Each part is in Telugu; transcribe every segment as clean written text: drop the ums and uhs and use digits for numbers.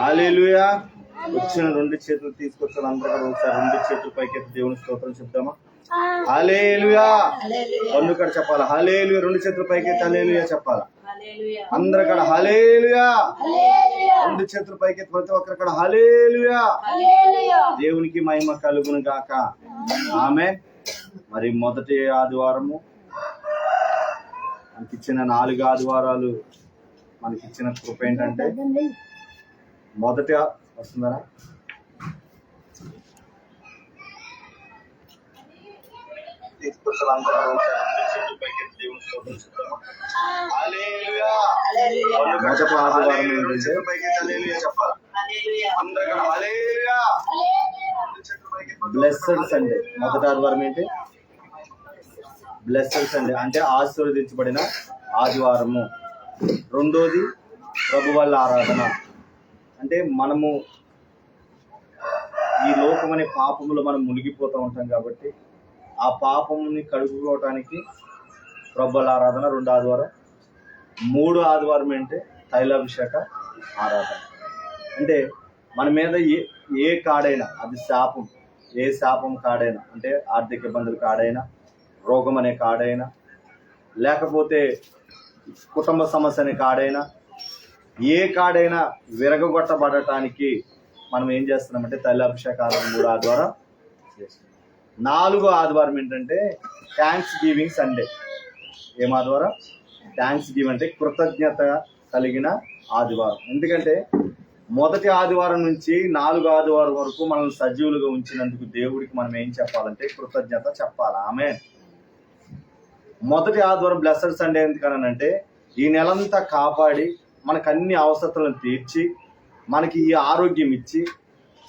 హల్లెలూయా. వచ్చిన రెండు చేతులు తీసుకొచ్చిన అందరూ ఒకసారి రెండు చేతుల పైకి దేవుని స్తోత్రం చెప్తామా? హల్లెలూయా. రెండు కడ చెప్పాలి హల్లెలూయా. రెండు చేతుల పైకి హల్లెలూయా చెప్పాలి అందరి కడ. హల్లెలూయా. రెండు చేతుల పైకి ప్రతి ఒక్కరి కడ హల్లెలూయా. దేవునికి మహిమ కలుగును గాక. ఆమేన్. మరి మొదటి ఆదివారము మనకిచ్చిన 4 ఆదివారాలు మనకిచ్చిన కృప ఏంటంటే మొదటి వస్తుందా మొదటి ఆదివారం బ్లెస్సెడ్ సండే. మొదటి ఆదివారం ఏంటి? బ్లెస్సెడ్ సండే అంటే ఆశీర్వదించబడిన ఆదివారము. రెండోది ప్రభు వాళ్ళ ఆరాధన. అంటే మనము ఈ లోకం అనే పాపములో మనం మునిగిపోతూ ఉంటాం కాబట్టి ఆ పాపముని కడుగుకోవటానికి ప్రభు వాళ్ళ ఆరాధన 2 ఆదివారం. 3 ఆదివారం అంటే తైలాభిషేక ఆరాధన. అంటే మన మీద ఏ కాడైనా, అది శాపం, ఏ శాపం కాడైనా, అంటే ఆర్థిక ఇబ్బందులు కాడైనా, రోగం అనే కాడైనా, లేకపోతే కుటుంబ సమస్య అనే కాడైనా, ఏ కాడైనా విరగొట్టబడటానికి మనం ఏం చేస్తున్నామంటే తైలాభిషేక ఆరాధన 3 ఆదివారం చేస్తున్నాం. 4వ ఆదివారం ఏంటంటే థ్యాంక్స్ గివింగ్ సండే. ఏం ఆదివారం? థ్యాంక్స్ గివింగ్ అంటే కృతజ్ఞత కలిగిన ఆదివారం. ఎందుకంటే మొదటి ఆదివారం నుంచి 4వ ఆదివారం వరకు మనల్ని సజీవులుగా ఉంచినందుకు దేవుడికి మనం ఏం చెప్పాలంటే కృతజ్ఞత చెప్పాలి. ఆమేన్. మొదటి ఆదివారం బ్లెస్సెడ్ సండే ఎందుకనంటే ఈ నెలంతా కాపాడి మనకు అన్ని అవసరతలను తీర్చి మనకి ఈ ఆరోగ్యం ఇచ్చి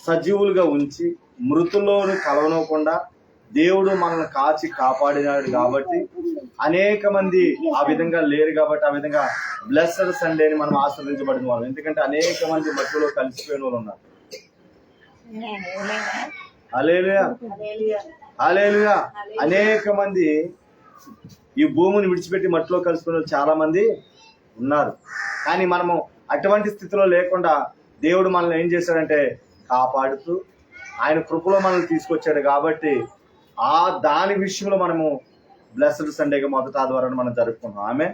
సజీవులుగా ఉంచి మృతుల్లోని కలవనకుండా దేవుడు మనల్ని కాచి కాపాడినాడు కాబట్టి అనేక మంది ఆ విధంగా లేరు కాబట్టి ఆ విధంగా బ్లెస్సెడ్ సండేని మనం ఆస్వాదించబడిన వాళ్ళు. ఎందుకంటే అనేక మంది మధ్యలో కలిసిపోయిన వాళ్ళు ఉన్నారు. హల్లెలూయా. హల్లెలూయా. అనేక మంది ఈ భూమిని విడిచిపెట్టి మట్టిలో కలిసిపోయిన చాలా మంది ఉన్నారు. కానీ మనము అటువంటి స్థితిలో లేకుండా దేవుడు మనల్ని ఏం చేశాడంటే కాపాడుతూ ఆయన కృపలో మనల్ని తీసుకొచ్చాడు కాబట్టి దాని విషయంలో మనము బ్లెస్సెడ్ సండేగా మొదటి ఆదివారాన్ని మనం జరుపుకున్నాం. ఆమె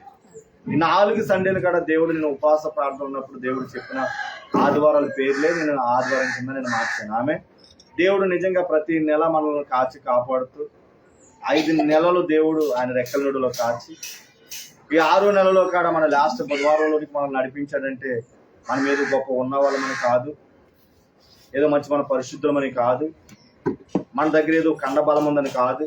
ఈ 4 సండేలు కూడా దేవుడు నేను ఉపవాస ప్రార్థన ఉన్నప్పుడు దేవుడు చెప్పిన ఆదివారాల పేర్లే నేను ఆదివారం కింద నేను మార్చాను. ఆమె దేవుడు నిజంగా ప్రతి నెల మనల్ని కాచి కాపాడుతూ 5 నెలలు దేవుడు ఆయన రెక్కల నీడలో కాచి ఈ 6వ నెలలో కాడ మన లాస్ట్ బుధవారంలోనికి మనం నడిపించాడంటే మన మీద గొప్ప ఉన్న వాళ్ళమని కాదు, ఏదో మంచి మన పరిశుద్ధమని కాదు, మన దగ్గర ఏదో కండ బలం ఉందని కాదు,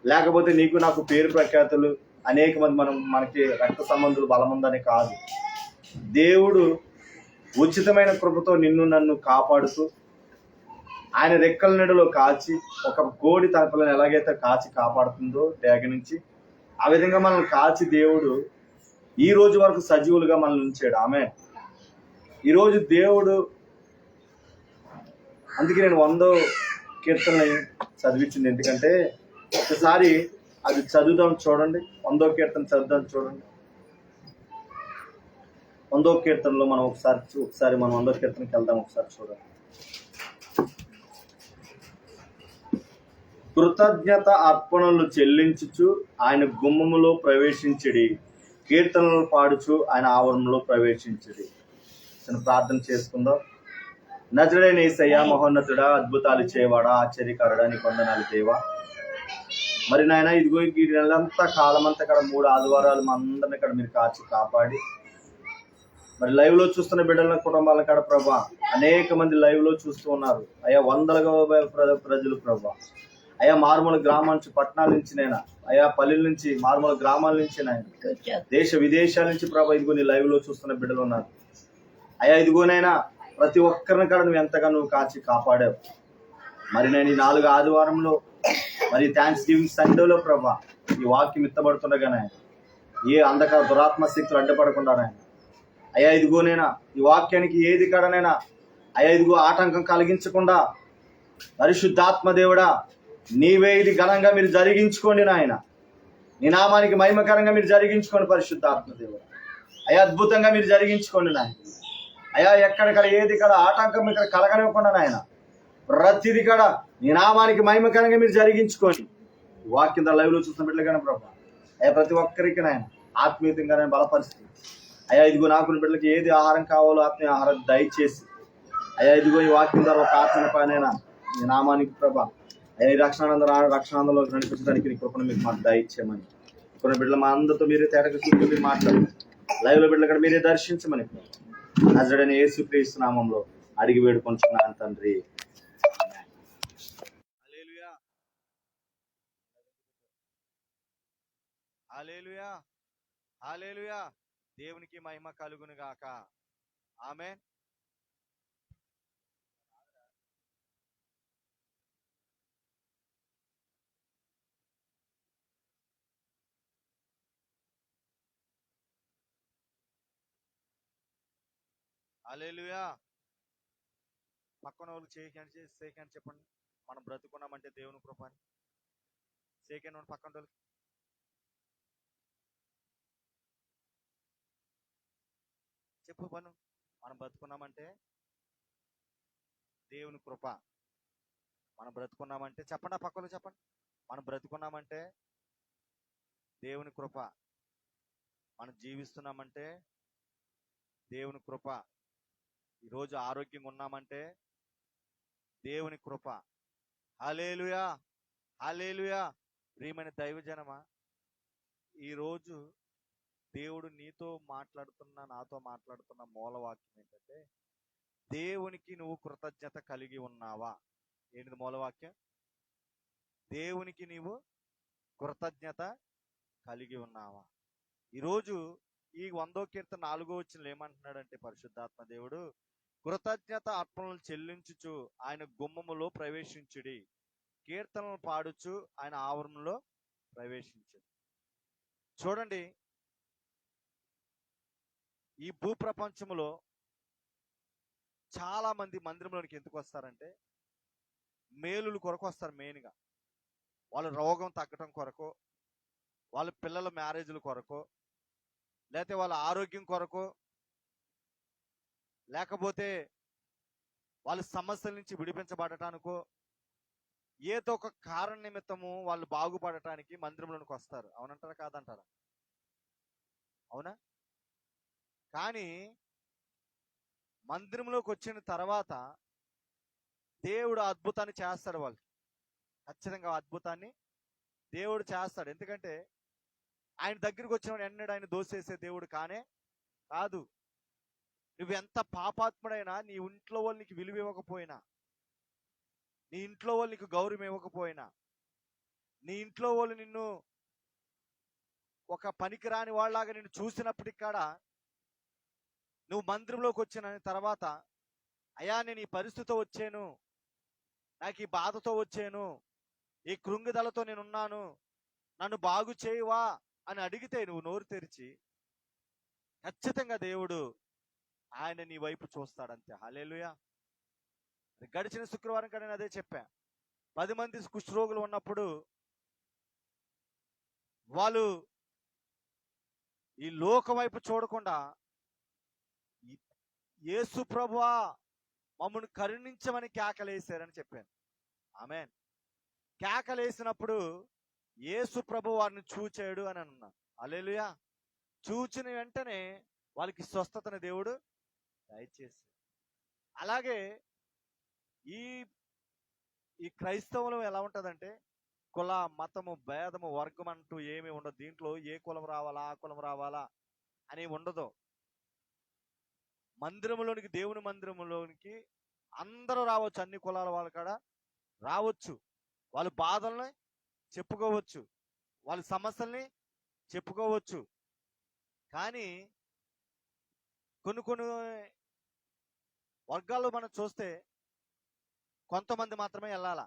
లేకపోతే నీకు నాకు పేరు ప్రఖ్యాతులు అనేక మంది మనకి రక్త సంబంధులు బలం ఉందని కాదు. దేవుడు ఉచితమైన కృపతో నిన్ను నన్ను కాపాడుతూ ఆయన రెక్కల నీడలో కాచి ఒక కోడి తన పిల్లని ఎలాగైతే కాచి కాపాడుతుందో డేగ నుంచి ఆ విధంగా మనల్ని కాచి దేవుడు ఈ రోజు వరకు సజీవులుగా మనల్ని ఉంచాడు. ఆమె ఈరోజు దేవుడు అందుకే నేను 100వ కీర్తన చదివించింది. ఎందుకంటే ఒకసారి అది చదువుదాం చూడండి. 100వ కీర్తన చదువుదాం చూడండి. 100వ కీర్తనలో మనం ఒకసారి మనం 100వ కీర్తనకి వెళ్దాం. ఒకసారి చూడండి. కృతజ్ఞత అర్పణలు చెల్లించుచు ఆయన గుమ్మములో ప్రవేశించడి, కీర్తనలు పాడుచు ఆయన ఆవరణలో ప్రవేశించడి. ప్రార్థన చేసుకుందాం. నజరుడైన యేసయ్య, మహోన్నతుడా, అద్భుతాలు చేయవాడా, ఆశ్చర్యకరుడా, నీ వందనాలు దేవా. మరి నాయన ఇదిగో ఈ నెలంతా కాలమంతా ఇక్కడ 3 ఆదివారాలు మా అందరిని ఇక్కడ మీరు కాచి కాపాడి మరి లైవ్ లో చూస్తున్న బిడ్డల కుటుంబాల కాడ ప్రభా అనేక మంది లైవ్ లో చూస్తూ ఉన్నారు అయ్యా. వందలుగా ప్రజలు ప్రభా అయ్యా, మారుమూల గ్రామాల నుంచి, పట్టణాల నుంచి నైనా అయ్యా, పల్లెల నుంచి, మారుమూల గ్రామాల నుంచి నాయన, దేశ విదేశాల నుంచి ప్రభా ఇదిగో నీ లైవ్ లో చూస్తున్న బిడ్డలు ఉన్నారు అయ్యా. ఇదిగోనైనా ప్రతి ఒక్కరిని కూడా నువ్వు ఎంతగా నువ్వు కాచి కాపాడావు. మరి నేను ఈ 4 ఆదివారంలో మరి థ్యాంక్స్ గివింగ్ సండేలో ప్రభా ఈ వాక్యం ఎత్తబడుతుండగా నాయన ఏ అంధకార దురాత్మ శక్తులు అడ్డపడకుండా నాయన అయ్యా ఇదిగోనైనా ఈ వాక్యానికి ఏది కాడనైనా అయ్యా ఇదిగో ఆటంకం కలిగించకుండా పరిశుద్ధాత్మ దేవుడా నీవే ఇది ఘనంగా మీరు జరిగించుకోండి నాయన. నీ నామానికి మహిమకరంగా మీరు జరిగించుకోండి పరిశుద్ధాత్మ దేవుడా. అయ్యా అద్భుతంగా మీరు జరిగించుకోండి నాయన. అయ్యా ఎక్కడిక్కడ ఏది ఇక్కడ ఆటంకం ఇక్కడ కలగనివ్వకుండా నాయన ప్రతిది కూడా నీ నామానికి మహిమకరంగా మీరు జరిగించుకోండి. వాక్యం లైవ్ లో చూస్తున్న బిడ్డలు ప్రభా అయ్యా ప్రతి ఒక్కరికి నాయన ఆత్మీయంగా నేను బలపరిస్థితి అయ్యా ఇదిగో నాకు బిడ్డలకి ఏది ఆహారం కావాలో ఆత్మీయ ఆహారం దయచేసి అయ్యా ఇదిగో ఈ వాక్యం ద్వారా ఒక ఆత్మీయ పైన నీ నామానికి ప్రభా అయ్యా ఈ రక్షణాందంలో నడిపించడానికి నీ కృపను మీకు మాకు దయచేయమని కొన్ని బిడ్డలు మా అందరితో మీరే తేటగా చూస్తూ మీరు మాట్లాడండి. లైవ్ లో బిడ్డలు కూడా మీరే దర్శించమని నజరేయుడైన యేసుక్రీస్తు నామంలో అడిగి వేడుకొంటున్నాను తండ్రి. హల్లెలూయా హల్లెలూయా హల్లెలూయా. దేవునికి మహిమ కలుగును గాక. ఆమేన్. హల్లెలూయా. పక్కన వాళ్ళు సేకండ్ చెప్పండి. మనం బ్రతుకున్నామంటే దేవుని కృప అని. సేకండ్ పక్కన వాళ్ళు చెప్పు పను. మనం బ్రతుకున్నామంటే దేవుని కృప. మనం బ్రతుకున్నామంటే చెప్పండి, ఆ పక్కన చెప్పండి. మనం బ్రతుకున్నామంటే దేవుని కృప. మనం జీవిస్తున్నామంటే దేవుని కృప. ఈరోజు ఆరోగ్యంగా ఉన్నామంటే దేవుని కృప. హల్లెలూయా హల్లెలూయా. ప్రియమైన దైవజనమా, ఈరోజు దేవుడు నాతో మాట్లాడుతున్న మూలవాక్యం ఏంటంటే దేవునికి నువ్వు కృతజ్ఞత కలిగి ఉన్నావా? ఏంటిది మూలవాక్యం? దేవునికి నీవు కృతజ్ఞత కలిగి ఉన్నావా? ఈరోజు ఈ 100వ కీర్తన 4వ వచనంలో ఏమంటున్నాడంటే పరిశుద్ధాత్మ దేవుడు, కృతజ్ఞత అర్పణలు చెల్లించుచు ఆయన గుమ్మములో ప్రవేశించుడి, కీర్తనలు పాడుచు ఆయన ఆవరణలో ప్రవేశించుడి. చూడండి, ఈ భూప్రపంచంలో చాలా మంది మందిరంలోనికి ఎందుకు వస్తారంటే మేలుల కొరకు వస్తారు. మెయిన్గా వాళ్ళ రోగం తగ్గటం కొరకు, వాళ్ళ పిల్లల మ్యారేజ్ల కొరకు, లేకపోతే వాళ్ళ ఆరోగ్యం కొరకు, లేకపోతే వాళ్ళ సమస్యల నుంచి విడిపించబడటానికో ఏదో ఒక కారణ నిమిత్తము వాళ్ళు బాగుపడటానికి మందిరంలోనికి వస్తారు. అవునంటారా కాదంటారా? అవునా? కానీ మందిరంలోకి వచ్చిన తర్వాత దేవుడు అద్భుతాన్ని చేస్తాడు. వాళ్ళకి ఖచ్చితంగా అద్భుతాన్ని దేవుడు చేస్తాడు. ఎందుకంటే ఆయన దగ్గరికి వచ్చిన ఎన్నడూ ఆయన దోసేసే దేవుడు కాదు. నువ్వెంత పాపాత్ముడైనా, నీ ఇంట్లో వాళ్ళు నీకు విలువ ఇవ్వకపోయినా, నీ ఇంట్లో వాళ్ళు నీకు గౌరవం ఇవ్వకపోయినా, నీ ఇంట్లో వాళ్ళు నిన్ను ఒక పనికిరాని వాళ్ళలాగా నిన్ను చూసినప్పటికి కూడా నువ్వు మందిరంలోకి వచ్చిన తర్వాత, అయ్యా నేను ఈ పరిస్థితితో వచ్చాను, నాకు ఈ బాధతో వచ్చాను, ఈ కృంగిదలతో నేనున్నాను, నన్ను బాగు చేయవా అని అడిగితే నువ్వు నోరు తెరిచి ఖచ్చితంగా దేవుడు ఆయన నీ వైపు చూస్తాడంతే. హల్లెలూయా. గడిచిన శుక్రవారం కానీ నేను అదే చెప్పా. 10 మంది కుష్ఠరోగులు ఉన్నప్పుడు వాళ్ళు ఈ లోకం వైపు చూడకుండా యేసు ప్రభువా మమ్మల్ని కరుణించమని కేకలేశారని చెప్పాను. ఆమేన్. కేకలేసినప్పుడు యేసు ప్రభు వారిని చూచాడు అని అన్నాను. హల్లెలూయా. చూచిన వెంటనే వాళ్ళకి స్వస్థతని దేవుడు దయచేసి. అలాగే ఈ క్రైస్తవులు ఎలా ఉంటుందంటే కుల మతము భేదము వర్గం అంటూ ఏమీ ఉండదు. దీంట్లో ఏ కులం రావాలా ఆ కులం రావాలా అని ఉండదు. మందిరంలోనికి, దేవుని మందిరంలోనికి అందరూ రావచ్చు. అన్ని కులాల వాళ్ళు కూడా రావచ్చు. వాళ్ళ బాధల్ని చెప్పుకోవచ్చు, వాళ్ళ సమస్యల్ని చెప్పుకోవచ్చు. కానీ కొన్ని వర్గాల్లో మనం చూస్తే కొంతమంది మాత్రమే వెళ్ళాలా.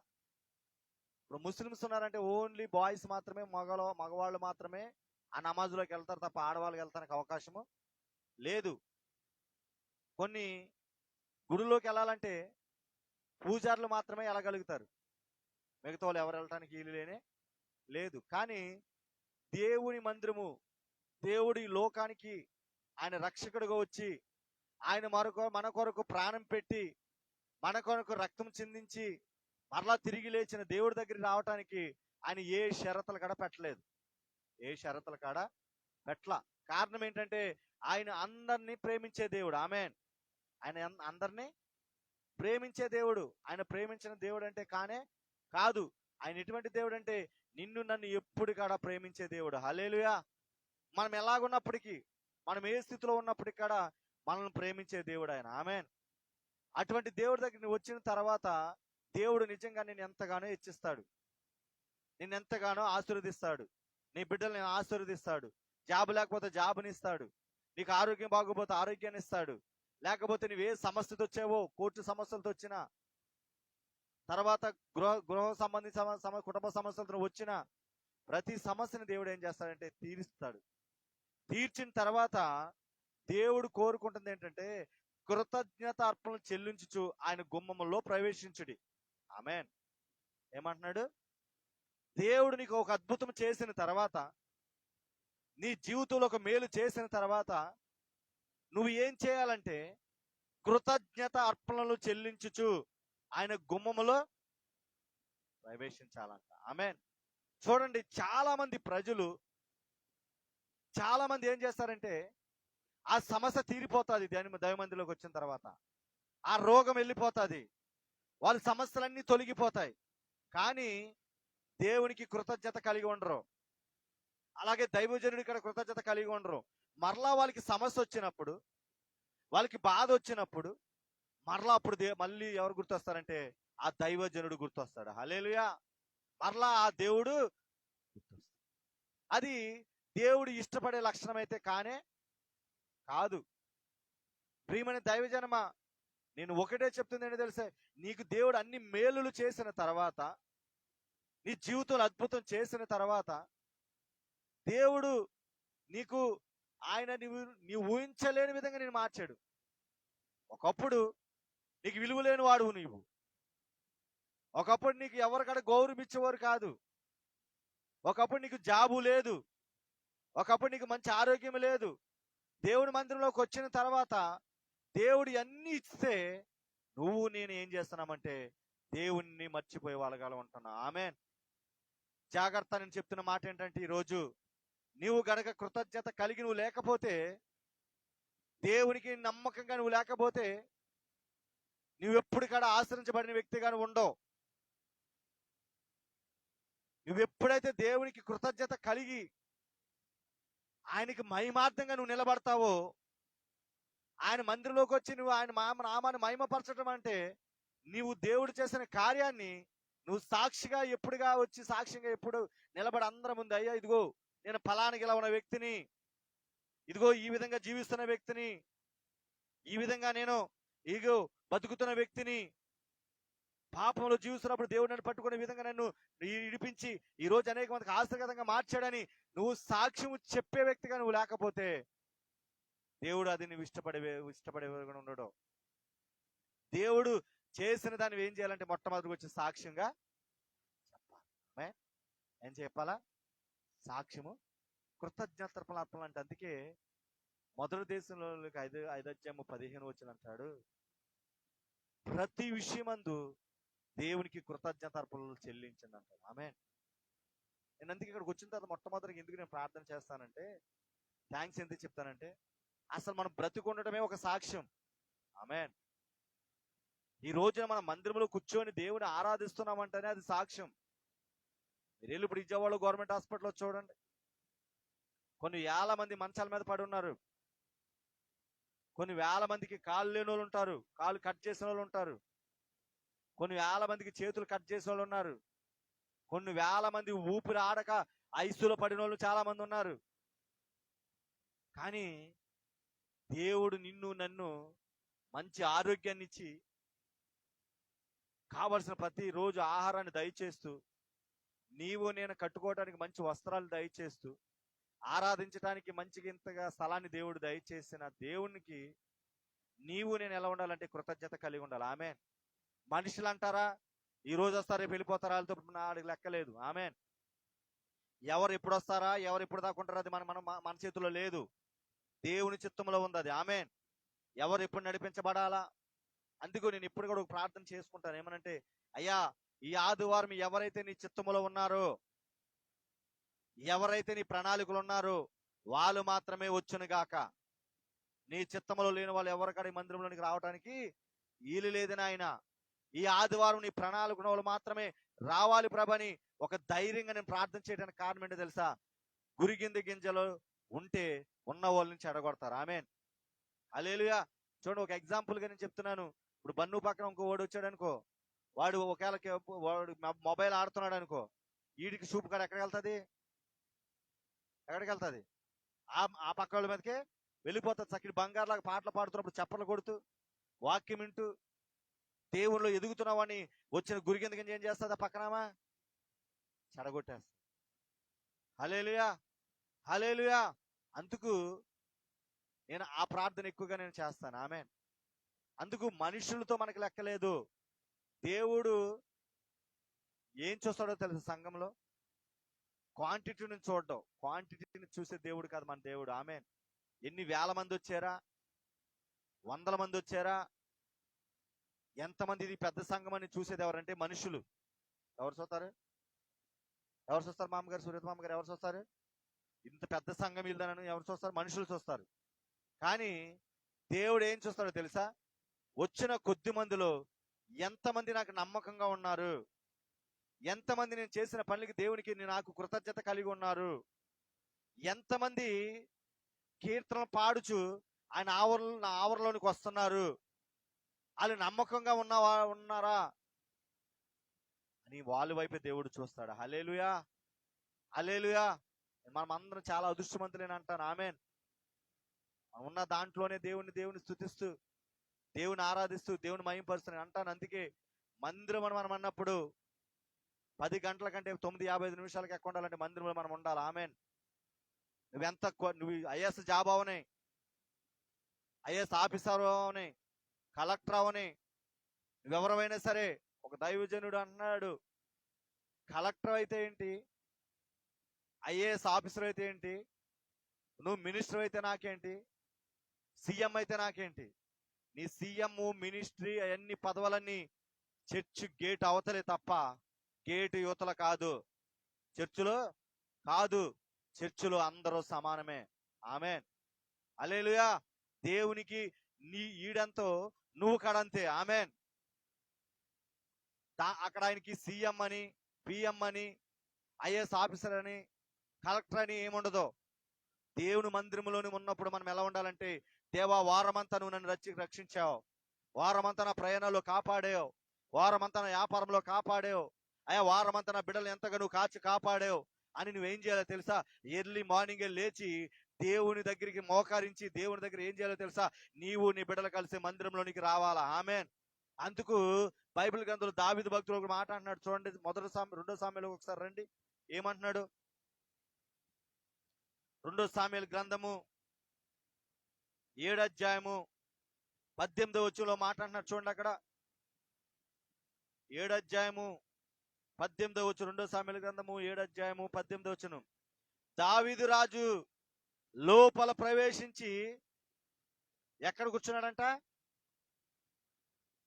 ఇప్పుడు ముస్లిమ్స్ ఉన్నారంటే ఓన్లీ బాయ్స్ మాత్రమే, మగవాళ్ళు మాత్రమే ఆ నమాజులోకి వెళ్తారు తప్ప ఆడవాళ్ళకి వెళ్తానికి అవకాశము లేదు. కొన్ని గుడిలోకి వెళ్ళాలంటే పూజారులు మాత్రమే వెళ్ళగలుగుతారు, మిగతా వాళ్ళు ఎవరు వెళ్ళటానికి వీలు లేదు. కానీ దేవుని మందిరము, దేవుడి లోకానికి ఆయన రక్షకుడిగా వచ్చి ఆయన మన కొరకు ప్రాణం పెట్టి, మన కొరకు రక్తం చిందించి మరలా తిరిగి లేచిన దేవుడి దగ్గరికి రావటానికి ఆయన ఏ షరతులు కాడ పెట్టలేదు. ఏ షరతులు కాడ పెట్ల. కారణం ఏంటంటే ఆయన అందరినీ ప్రేమించే దేవుడు. ఆమేన్. ఆయన అందరినీ ప్రేమించే దేవుడు. ఆయన ప్రేమించిన దేవుడు అంటే కాదు. ఆయన ఎటువంటి దేవుడు అంటే నిన్ను నన్ను ఎప్పుడు కాడ ప్రేమించే దేవుడు. హల్లెలూయా. మనం ఎలాగున్నప్పటికీ, మనం ఏ స్థితిలో ఉన్నప్పటికీ కూడా మనల్ని ప్రేమించే దేవుడు ఆయన. ఆమేన్. అటువంటి దేవుడి దగ్గర నువ్వు వచ్చిన తర్వాత దేవుడు నిజంగా నేను ఎంతగానో హెచ్చిస్తాడు, నిన్ను ఎంతగానో ఆశీర్వదిస్తాడు, నీ బిడ్డలు నేను ఆశీర్వదిస్తాడు. జాబ్ లేకపోతే జాబుని ఇస్తాడు, నీకు ఆరోగ్యం బాగోపోతే ఆరోగ్యాన్ని ఇస్తాడు. లేకపోతే నువ్వు ఏ సమస్యతో వచ్చావో, కోర్టు సమస్యలతో వచ్చినా, తర్వాత గృహ సంబంధించిన కుటుంబ సమస్యలతో వచ్చిన ప్రతి సమస్యని దేవుడు ఏం చేస్తాడంటే తీరుస్తాడు. తీర్చిన తర్వాత దేవుడు కోరుకుంటుంది ఏంటంటే కృతజ్ఞత అర్పణలు చెల్లించుచు ఆయన గుమ్మములో ప్రవేశించుడి. ఆమేన్. ఏమంటున్నాడు? దేవుడు నీకు ఒక అద్భుతం చేసిన తర్వాత, నీ జీవితంలో ఒక మేలు చేసిన తర్వాత నువ్వు ఏం చేయాలంటే కృతజ్ఞత అర్పణలు చెల్లించుచు ఆయన గుమ్మములో ప్రవేశించాలంట. ఆమేన్. చూడండి, చాలా మంది ప్రజలు, చాలా మంది ఏం చేస్తారంటే ఆ సమస్య తీరిపోతుంది దైవమందిలోకి వచ్చిన తర్వాత, ఆ రోగం వెళ్ళిపోతుంది, వాళ్ళ సమస్యలన్నీ తొలగిపోతాయి, కానీ దేవునికి కృతజ్ఞత కలిగి ఉండరు. అలాగే దైవజనుడి ఇక్కడ కృతజ్ఞత కలిగి ఉండరు. మరలా వాళ్ళకి సమస్య వచ్చినప్పుడు, వాళ్ళకి బాధ వచ్చినప్పుడు మరలా అప్పుడు మళ్ళీ ఎవరు గుర్తొస్తారంటే ఆ దైవజనుడు గుర్తొస్తాడు. హల్లెలూయా. మరలా ఆ దేవుడు గుర్తొస్తాడు. అది దేవుడు ఇష్టపడే లక్షణం అయితే కాదు. ప్రియమైన దైవజనమా, నేను ఒకటే చెప్తుంది ఏంటో తెలుసా, నీకు దేవుడు అన్ని మేలులు చేసిన తర్వాత, నీ జీవితంలో అద్భుతం చేసిన తర్వాత దేవుడు నీకు ఆయన నీవు ఊహించలేని విధంగా నేను మార్చాడు. ఒకప్పుడు నీకు విలువ లేని వాడువు నీవు. ఒకప్పుడు నీకు ఎవరికడ గౌరవం ఇచ్చేవారు కాదు. ఒకప్పుడు నీకు జాబు లేదు. ఒకప్పుడు నీకు మంచి ఆరోగ్యం లేదు. దేవుడి మందిరంలోకి వచ్చిన తర్వాత దేవుడు అన్ని ఇస్తే నేను ఏం చేస్తున్నామంటే దేవుణ్ణి మర్చిపోయే వాళ్ళగా ఉంటున్నా. ఆమేన్. జాగ్రత్త. నేను చెప్తున్న మాట ఏంటంటే, ఈరోజు నీవు గనక కృతజ్ఞత కలిగి నువ్వు లేకపోతే, దేవునికి నమ్మకంగా నువ్వు లేకపోతే, నువ్వెప్పుడు కూడా ఆశ్రయించబడిన వ్యక్తిగాను ఉండవు. నువ్వెప్పుడైతే దేవునికి కృతజ్ఞత కలిగి ఆయనకి మహిమార్థంగా నువ్వు నిలబడతావో, ఆయన మందిరంలోకి వచ్చి నువ్వు ఆయన నామాన్ని మహిమపరచడం అంటే నీవు దేవుడు చేసిన కార్యాన్ని నువ్వు సాక్షిగా ఎప్పుడుగా వచ్చి సాక్ష్యంగా ఎప్పుడు నిలబడి అందరి ముందు, అయ్యా ఇదిగో నేను ఫలానికి ఇలా ఉన్న వ్యక్తిని, ఇదిగో ఈ విధంగా జీవిస్తున్న వ్యక్తిని, ఈ విధంగా నేను ఇగో బతుకుతున్న వ్యక్తిని, పాపంలో జీవిస్తున్నప్పుడు దేవుడు నన్ను పట్టుకునే విధంగా నన్ను ఇడిపించి ఈ రోజు అనేక మందికి ఆశీర్వాదంగా మార్చాడని నువ్వు సాక్ష్యం చెప్పే వ్యక్తిగా నువ్వు లేకపోతే దేవుడు అది నువ్వు ఇష్టపడే ఉండడు. దేవుడు చేసిన దాన్ని ఏం చేయాలంటే మొట్టమొదటి వచ్చి సాక్ష్యంగా చెప్పాలి. ఏం చెప్పాలా? సాక్ష్యము, కృతజ్ఞతార్పణలు అంటే. అందుకే మొదటి దేశంలో 5:15 వచ్చిన అంటాడు, ప్రతి విషయమందు దేవునికి కృతజ్ఞతార్పణలు చెల్లించండి అంటాడు. ఆమేన్. నేను అందుకే ఇక్కడికి వచ్చిన తర్వాత మొట్టమొదటిగా ఎందుకు నేను ప్రార్థన చేస్తానంటే, థ్యాంక్స్ ఎందుకు చెప్తానంటే, అసలు మనం బ్రతికుండటమే ఒక సాక్ష్యం. ఆమేన్. ఈ రోజున మన మందిరంలో కూర్చొని దేవుని ఆరాధిస్తున్నామంటేనే అది సాక్ష్యం. మీరు ఇప్పుడు విజయవాడ గవర్నమెంట్ హాస్పిటల్లో చూడండి, కొన్ని వేల మంది మంచాల మీద పడి ఉన్నారు. కొన్ని వేల మందికి కాళ్ళు లేని వాళ్ళు ఉంటారు, కాళ్ళు కట్ చేసిన వాళ్ళు ఉంటారు. కొన్ని వేల మందికి చేతులు కట్ చేసిన వాళ్ళు ఉన్నారు. కొన్ని వేల మంది ఊపిరి ఆడక ఐసులో పడిన వాళ్ళు చాలా మంది ఉన్నారు. కానీ దేవుడు నిన్ను నన్ను మంచి ఆరోగ్యాన్ని ఇచ్చి, కావలసిన ప్రతి రోజు ఆహారాన్ని దయచేస్తూ, నీవు నేను కట్టుకోవడానికి మంచి వస్త్రాలు దయచేస్తూ, ఆరాధించడానికి మంచిగా ఇంతగా స్థలాన్ని దేవుడు దయచేసిన దేవునికి నీవు నేను ఎలా ఉండాలంటే కృతజ్ఞత కలిగి ఉండాలి. ఆమేన్. మనుషులు అంటారా, ఈ రోజు వస్తారా రేపు వెళ్ళిపోతారా, వాళ్ళతో నాడికి లెక్కలేదు. ఆమేన్. ఎవరు ఎప్పుడు వస్తారా, ఎవరు ఎప్పుడు దాకా ఉంటారా, అది మన చేతిలో లేదు. దేవుని చిత్తంలో ఉంది అది. ఆమేన్. ఎవరు ఎప్పుడు నడిపించబడాలా? అందుకు నేను ఇప్పుడు కూడా ఒక ప్రార్థన చేసుకుంటాను. ఏమనంటే, అయ్యా, ఈ ఆదివారం ఎవరైతే నీ చిత్తములో ఉన్నారో, ఎవరైతే నీ ప్రణాళికలు ఉన్నారో వాళ్ళు మాత్రమే వచ్చును గాక. నీ చిత్తములో లేని వాళ్ళు ఎవరికడ ఈ మందిరంలోనికి రావడానికి వీలు లేదు నాయన. ఈ ఆదివారం నీ ప్రణాళిక ఉన్న వాళ్ళు మాత్రమే రావాలి ప్రభని ఒక ధైర్యంగా నేను ప్రార్థన చేయడానికి కారణం ఏంటో తెలుసా? గురిగింది గింజలు ఉంటే ఉన్న వాళ్ళ నుంచి ఎడగొడతారు. ఆమేన్, హల్లెలూయా. చూడండి, ఒక ఎగ్జాంపుల్ గా నేను చెప్తున్నాను. ఇప్పుడు బన్ను పక్కన ఇంకో వాడు వచ్చాడు అనుకో, వాడు ఒకవేళ వాడు మొబైల్ ఆడుతున్నాడు అనుకో, వీడికి చూపు కాడ ఎక్కడికి వెళ్తుంది? ఎక్కడికి వెళ్తుంది? ఆ పక్క వాళ్ళ మీదకే వెళ్ళిపోతుంది. చక్కటి బంగారులాగా పాటలు పాడుతున్నప్పుడు చప్పట్లు కొడుతూ వాక్యం వింటూ దేవుళ్ళు ఎదుగుతున్నావని వచ్చిన గురికింద గింజ ఏం చేస్తుంది? ఆ పక్కనామా చెడగొట్టేస్తుంది. హల్లెలూయా, హల్లెలూయా. అందుకు నేను ఆ ప్రార్థన ఎక్కువగా నేను చేస్తాను. ఆమేన్. అందుకు మనుషులతో మనకి లెక్కలేదు. దేవుడు ఏం చూస్తాడో తెలుసు సంఘంలో? క్వాంటిటీని చూడడం. క్వాంటిటీని చూసే దేవుడు కాదు మన దేవుడు. ఆమేన్. ఎన్ని వేల మంది వచ్చారా, వందల మంది వచ్చారా, ఎంతమంది ఇది పెద్ద సంఘం అని చూసేది ఎవరంటే మనుషులు. ఎవరు చూస్తారు? ఎవరు చూస్తారు? మామగారు, సూర్యత మామగారు ఎవరు చూస్తారు? ఇంత పెద్ద సంఘం ఇల్దానని ఎవరు చూస్తారు? మనుషులు చూస్తారు. కానీ దేవుడు ఏం చూస్తాడో తెలుసా? వచ్చిన కొద్ది మందిలో ఎంతమంది నాకు నమ్మకంగా ఉన్నారు, ఎంతమంది నేను చేసిన పనులకి దేవునికి నాకు కృతజ్ఞత కలిగి ఉన్నారు, ఎంతమంది కీర్తనలు పాడుచు ఆయన నా ఆవరణలోనికి వస్తున్నారు, వాళ్ళు నమ్మకంగా ఉన్నారా అని వాళ్ళ వైపే దేవుడు చూస్తాడు. హల్లెలూయా, హల్లెలూయా. మనం అందరం చాలా అదృష్టవంతులేని అంటాను. ఆమేన్. ఉన్న దాంట్లోనే దేవుని స్తుతిస్తూ, దేవుని ఆరాధిస్తూ, దేవుని మహిమపరుస్తూ అంటాను. అందుకే మందిరం అని మనం అన్నప్పుడు 10 గంటల కంటే 9:55 నిమిషాలకి ఎక్కువ ఉండాలంటే మందిరంలో మనం ఉండాలి. ఆమేన్. నువ్వు ఐఏఎస్ జాబ్ అవని, ఐఏఎస్ ఆఫీసర్ అవని, కలెక్టర్ అవని, నువ్వెవరైనా సరే, ఒక దైవజనుడు అన్నాడు, కలెక్టర్ అయితే ఏంటి, ఐఏఎస్ ఆఫీసర్ అయితే ఏంటి, నువ్వు మినిస్టర్ అయితే నాకేంటి, సీఎం అయితే నాకేంటి? నీ సీఎం, మినిస్ట్రీ, అవన్నీ పదవులన్నీ చర్చ్ గేట్ అవతలే తప్ప గేటు యువతల కాదు. చర్చిలో కాదు, చర్చిలో అందరూ సమానమే. ఆమేన్, హల్లెలూయా. దేవునికి నీ ఈడంతో నువ్వు కడంతే. ఆమేన్. అక్కడ ఆయనకి సీఎం అని, పిఎం అని, ఐఏఎస్ ఆఫీసర్ అని, కలెక్టర్ అని ఏముండదు. దేవుని మందిరంలోని ఉన్నప్పుడు మనం ఎలా ఉండాలంటే, దేవా వారమంతా నువ్వు నన్ను రక్షించావు, వారమంతా నా ప్రయాణంలో కాపాడావు, వారమంతా నా వ్యాపారంలో కాపాడావు, అయ్యా వారమంతా నా బిడ్డలు ఎంతగా నువ్వు కాపాడావు అని నువ్వేం చేయాలో తెలుసా? ఎర్లీ మార్నింగే లేచి దేవుని దగ్గరికి మోకరించి దేవుని దగ్గర ఏం చేయాలో తెలుసా? నీవు నీ బిడ్డలు కలిసి మందిరంలోనికి రావాలా. ఆమేన్. అందుకు బైబిల్ గ్రంథంలో దావీదు భక్తులు ఒక మాట అంటున్నాడు. చూడండి, 2 సామెలు ఒకసారి రండి. ఏమంటున్నాడు? 2 సామెలు గ్రంథము 7 అధ్యాయము 18వ వచనంలో మాట అంటున్నాడు. చూడండి, అక్కడ 7 అధ్యాయము 18వ వచనం. 2 సామెలు గ్రంథము 7 అధ్యాయము 18వ వచనం. దావీదు రాజు లోపల ప్రవేశించి ఎక్కడ కూర్చున్నాడంట?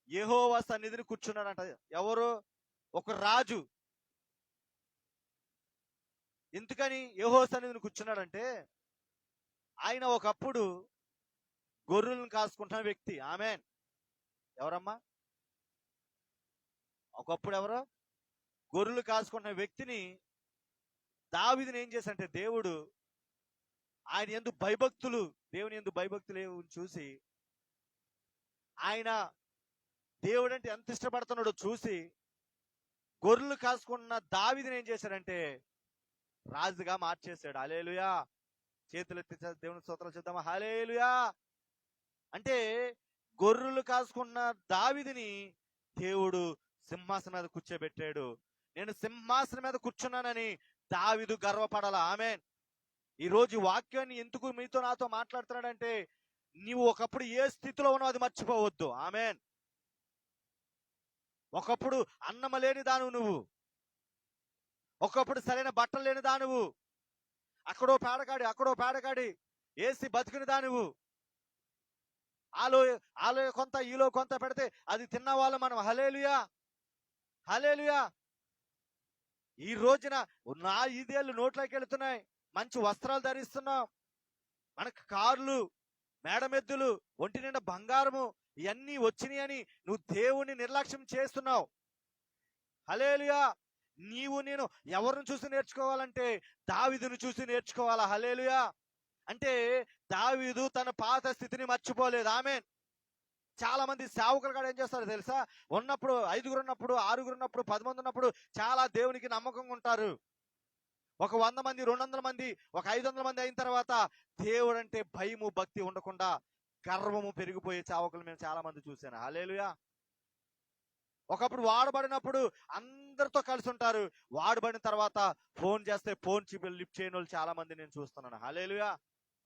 యెహోవా సన్నిధిని కూర్చున్నాడంట. ఎవరు? ఒక రాజు. ఎందుకని యెహోవా సన్నిధిని కూర్చున్నాడంటే, ఆయన ఒకప్పుడు గొర్రెలను కాసుకుంటున్న వ్యక్తి. ఆమేన్. ఎవరమ్మా? ఒకప్పుడు ఎవరో గొర్రెలు కాసుకుంటున్న వ్యక్తిని దావీదుని ఏం చేశాడంటే, దేవుడు ఆయన యందు భయభక్తులు, దేవుని యందు భయభక్తులు చూసి, ఆయన దేవుడు అంటే ఎంత ఇష్టపడుతున్నాడో చూసి, గొర్రెలు కాసుకున్న దావీదుని ఏం చేశాడంటే రాజుగా మార్చేశాడు. హల్లెలూయా. చేతులు ఎత్తి దేవుని స్తోత్రాలు చేద్దామా? హల్లెలూయా. అంటే గొర్రెలు కాసుకున్న దావీదుని దేవుడు సింహాసనం మీద కూర్చోబెట్టాడు. నేను సింహాసనం మీద కూర్చున్నానని దావీదు గర్వపడాలా. ఆమేన్. ఈ రోజు వాక్యాన్ని ఎందుకు మీతో నాతో మాట్లాడుతున్నాడంటే, నీవు ఒకప్పుడు ఏ స్థితిలో ఉన్నావు అది మర్చిపోవద్దు. ఆమేన్. ఒకప్పుడు అన్నం లేని దానువు నువ్వు, ఒకప్పుడు సరైన బట్టలు లేని దానువు, అక్కడో పేడకాడి ఏసి బతికిన దానువు. ఆలో ఆలో కొంత ఈలో కొంత పెడితే అది తిన్న వాళ్ళు మనం. హల్లెలూయా, హల్లెలూయా. ఈ రోజున నా 5 ఏళ్ళు నోట్లోకి వెళుతున్నాయి, మంచి వస్త్రాలు ధరిస్తున్నాం, మనకు కార్లు, మేడమెద్దులు, ఒంటి నిండా బంగారము, ఇవన్నీ వచ్చినాయి అని నువ్వు దేవుణ్ణి నిర్లక్ష్యం చేస్తున్నావు. హల్లెలూయా. నీవు నేను ఎవరిని చూసి నేర్చుకోవాలంటే దావీదును చూసి నేర్చుకోవాలా. హల్లెలూయా. అంటే దావీదు తన పాత స్థితిని మర్చిపోలేదు. ఆమేన్. చాలా మంది సేవకులు కూడా ఏం చేస్తారో తెలుసా, ఉన్నప్పుడు 5గురు ఉన్నప్పుడు, 6గురు ఉన్నప్పుడు, 10 మంది ఉన్నప్పుడు చాలా దేవునికి నమ్మకంగా ఉంటారు. ఒక 100 మంది, 200 మంది, ఒక 500 మంది అయిన తర్వాత దేవుడు అంటే భయము భక్తి ఉండకుండా గర్వము పెరిగిపోయే సేవకులు మేము చాలా మంది చూశాను. హల్లెలూయా. ఒకప్పుడు వాడబడినప్పుడు అందరితో కలిసి ఉంటారు, వాడబడిన తర్వాత ఫోన్ చేస్తే ఫోన్ లిఫ్ట్ చేయని వాళ్ళు చాలా మంది నేను చూస్తున్నాను. హల్లెలూయా.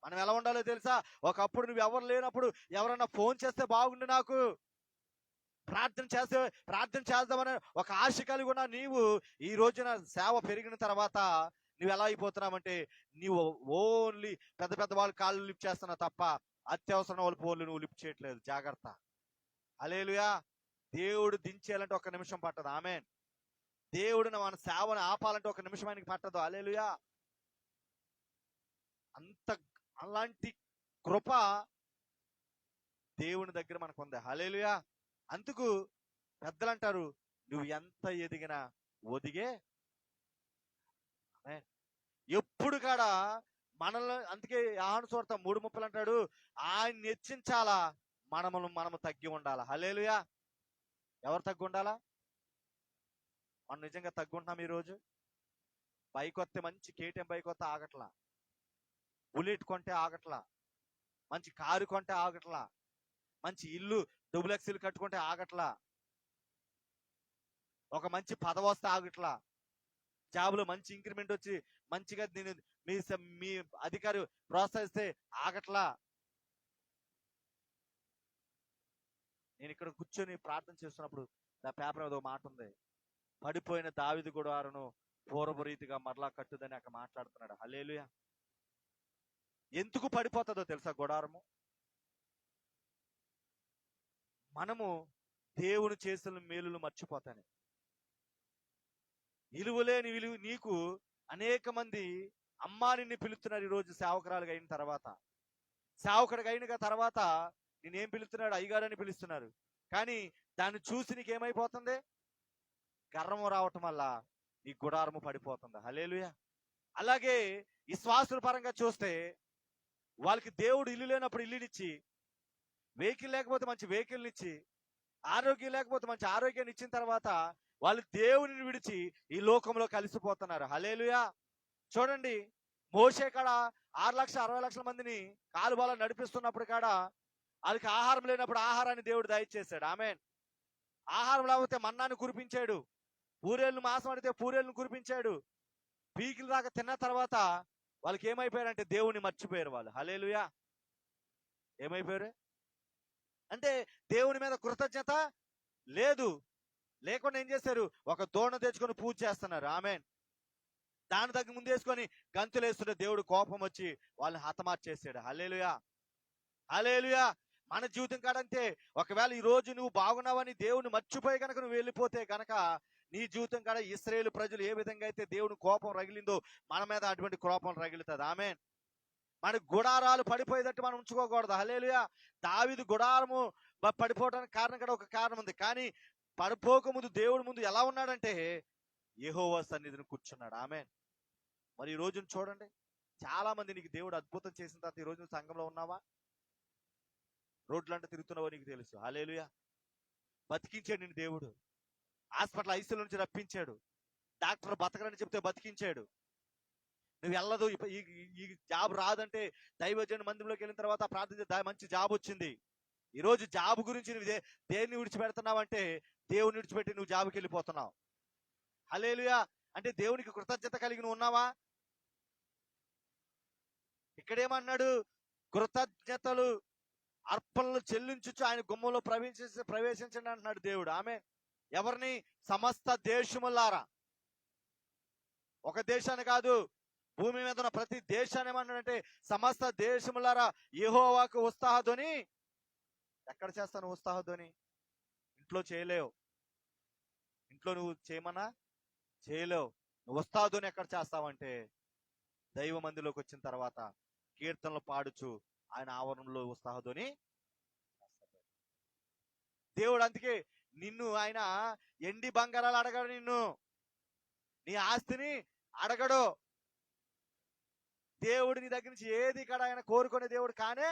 మనం ఎలా ఉండాలో తెలుసా, ఒకప్పుడు నువ్వు ఎవరు లేనప్పుడు ఎవరన్నా ఫోన్ చేస్తే బాగుండు, నాకు ప్రార్థన చేద్దామని ఒక ఆశ కలిగి ఉన్న నీవు ఈ రోజున సేవ పెరిగిన తర్వాత నువ్వు ఎలా అయిపోతున్నావంటే, నీవు ఓన్లీ పెద్ద పెద్ద వాళ్ళ కాళ్ళు లిఫ్ట్ చేస్తున్నావు తప్ప అత్యవసరం వాళ్ళ ఫోన్లు నువ్వు లిఫ్ట్ చేయట్లేదు. జాగ్రత్త. హల్లెలూయా. దేవుడు దించేయాలంటే 1 నిమిషం పట్టదు. ఆమేన్. దేవుడు మన సేవను ఆపాలంటే 1 నిమిషం ఆయనకి పట్టదు. హల్లెలూయా. అలాంటి కృప దేవుని దగ్గర మనకు ఉంది. హల్లెలూయా. అందుకు పెద్దలు అంటారు, నువ్వు ఎంత ఎదిగినా ఒదిగే. ఆమేన్. ఎప్పుడు కాడ మనల్ని, అందుకే యోహాను సువార్త 3:30 అంటాడు, ఆయన హెచ్చించాలా, మనము తగ్గి ఉండాలా. హల్లెలూయా. ఎవరు తగ్గి ఉండాలా? మనం నిజంగా తగ్గుంటున్నాం. ఈరోజు బైక్ వస్తే, మంచి కేటీఎం బైక్ వస్తే ఆగట్లా, బుల్లెట్ కొంటే ఆగట్లా, మంచి కారు కొంటే ఆగట్లా, మంచి ఇల్లు డబుల్ ఎక్స్ఎల్ కట్టుకుంటే ఆగట్లా, ఒక మంచి పదవి వస్తే ఆగట్లా, జాబులో మంచి ఇంక్రిమెంట్ వచ్చి మంచిగా నేను మీ అధికారి ప్రోత్సహిస్తే ఆగట్లా. నేను ఇక్కడ కూర్చొని ప్రార్థన చేస్తున్నప్పుడు నా పేపర్ ఏదో మాట ఉంది, పడిపోయిన దావీదు గుడారను పూర్వ రీతిగా మరలా కట్టుదని అక్కడ మాట్లాడుతున్నాడు. హల్లెలూయా. ఎందుకు పడిపోతుందో తెలుసా గుడారము? మనము దేవుని చేసిన మేలులు మర్చిపోతాను. విలువలేని నీకు అనేక మంది అమ్మా నిన్ను పిలుస్తున్నారు. ఈరోజు సేవకురాలుగా అయిన తర్వాత, సేవకుడిగా అయిన తర్వాత నేనేం పిలుస్తున్నాడు? అయ్యగారని పిలుస్తున్నారు. కానీ దాన్ని చూసి నీకేమైపోతుంది? గర్వము రావటం వల్ల నీ గుడారము పడిపోతుంది. హల్లెలూయా. అలాగే విశ్వాసుల పరంగా చూస్తే, వాళ్ళకి దేవుడు ఇల్లు లేనప్పుడు ఇల్లునిచ్చి, వెహికల్ లేకపోతే మంచి వెహికల్ ఇచ్చి, ఆరోగ్యం లేకపోతే మంచి ఆరోగ్యాన్ని ఇచ్చిన తర్వాత వాళ్ళు దేవుని విడిచి ఈ లోకంలో కలిసిపోతున్నారు. హల్లెలూయా. చూడండి, మోషే కాడ 6,60,000 మందిని కాలువలో నడిపిస్తున్నప్పుడు కాడ వాళ్ళకి ఆహారం లేనప్పుడు ఆహారాన్ని దేవుడు దయచేశాడు. ఆమేన్. ఆహారం లేకపోతే మన్నాను కురిపించాడు, పూరేళ్ళు మాసం అడిగితే పూరేళ్ళను కురిపించాడు. పీకిల దాకా తిన్న తర్వాత వాళ్ళకి ఏమైపోయారంటే దేవుని మర్చిపోయారు వాళ్ళు. హల్లెలూయా. ఏమైపోయారు అంటే దేవుని మీద కృతజ్ఞత లేదు. లేకుండా ఏం చేశారు? ఒక దోణ తెచ్చుకొని పూజ చేస్తున్నారు. ఆమేన్. దాని దగ్గర ముందేసుకొని గంతులు వేస్తుంటే దేవుడు కోపం వచ్చి వాళ్ళని హతమార్చేసాడు. హల్లెలూయా, హల్లెలూయా. మన జీవితం కాడంతే. ఒకవేళ ఈ రోజు నువ్వు బాగున్నావని దేవుని మర్చిపోయి కనుక నువ్వు వెళ్ళిపోతే కనుక నీ జీవితం కాడ ఇశ్రాయేలు ప్రజలు ఏ విధంగా అయితే దేవుని కోపం రగిలిందో మన మీద అటువంటి కోపం రగిలుతుంది. ఆమేన్. మన గుడారాలు పడిపోయేటట్టు మనం ఉంచుకోకూడదు. హల్లెలూయా. దావీదు గుడారము పడిపోవడానికి కారణం కూడా ఒక కారణం ఉంది. కానీ పడిపోక ముందు దేవుడి ముందు ఎలా ఉన్నాడంటే యెహోవా సన్నిధిని కూర్చున్నాడు. ఆమేన్. మరి ఈ రోజును చూడండి, చాలా మంది నీకు దేవుడు అద్భుతం చేసిన తర్వాత ఈ రోజు సంఘంలో ఉన్నావా? రోడ్లంటే తిరుగుతున్నావో నీకు తెలుసు. హల్లెలూయా. బతికించాడు నిన్ను దేవుడు. హాస్పిటల్ ఐసీల నుంచి రప్పించాడు. డాక్టర్ బతకరని చెప్తే బతికించాడు. నువ్వు వెళ్ళదు, ఈ జాబ్ రాదంటే దైవజన మందిరంలోకి వెళ్ళిన తర్వాత ప్రార్థన మంచి జాబ్ వచ్చింది. ఈ రోజు జాబ్ గురించి నువ్వు దేన్ని విడిచిపెడుతున్నావంటే దేవుని విడిచిపెట్టి నువ్వు జాబ్కి వెళ్ళిపోతున్నావు. హల్లెలూయా. అంటే దేవునికి కృతజ్ఞత కలిగి నువ్వు ఉన్నావా? ఇక్కడేమన్నాడు? కృతజ్ఞతలు అర్పణలు చెల్లించుచు ఆయన గుమ్మంలో ప్రవేశించండి అంటున్నాడు దేవుడు. ఆమె ఎవరిని? సమస్త దేశములారా. ఒక దేశాన్ని కాదు, భూమి మీద ఉన్న ప్రతి దేశాన్ని ఏమన్నాడంటే సమస్త దేశములారా యెహోవాకు ఉత్సాహధ్వని ఎక్కడ చేస్తావు నువ్వు ఉత్సాహధ్వని? ఇంట్లో చేయలేవు. ఇంట్లో నువ్వు చేయమన్నా చేయలేవు. నువ్వు ఉత్సాహధ్వని ఎక్కడ చేస్తావంటే దైవ మందిలోకి వచ్చిన తర్వాత కీర్తనలు పాడుచు ఆయన ఆవరణలో ఉత్సాహధ్వని చేస్తాడు. దేవుడు అందుకే నిన్ను ఆయన ఎండి బంగారాలు అడగడు, నిన్ను నీ ఆస్తిని అడగడు. దేవుడు నీ దగ్గర నుంచి ఏది ఇక్కడ ఆయన కోరుకునే దేవుడు కానే.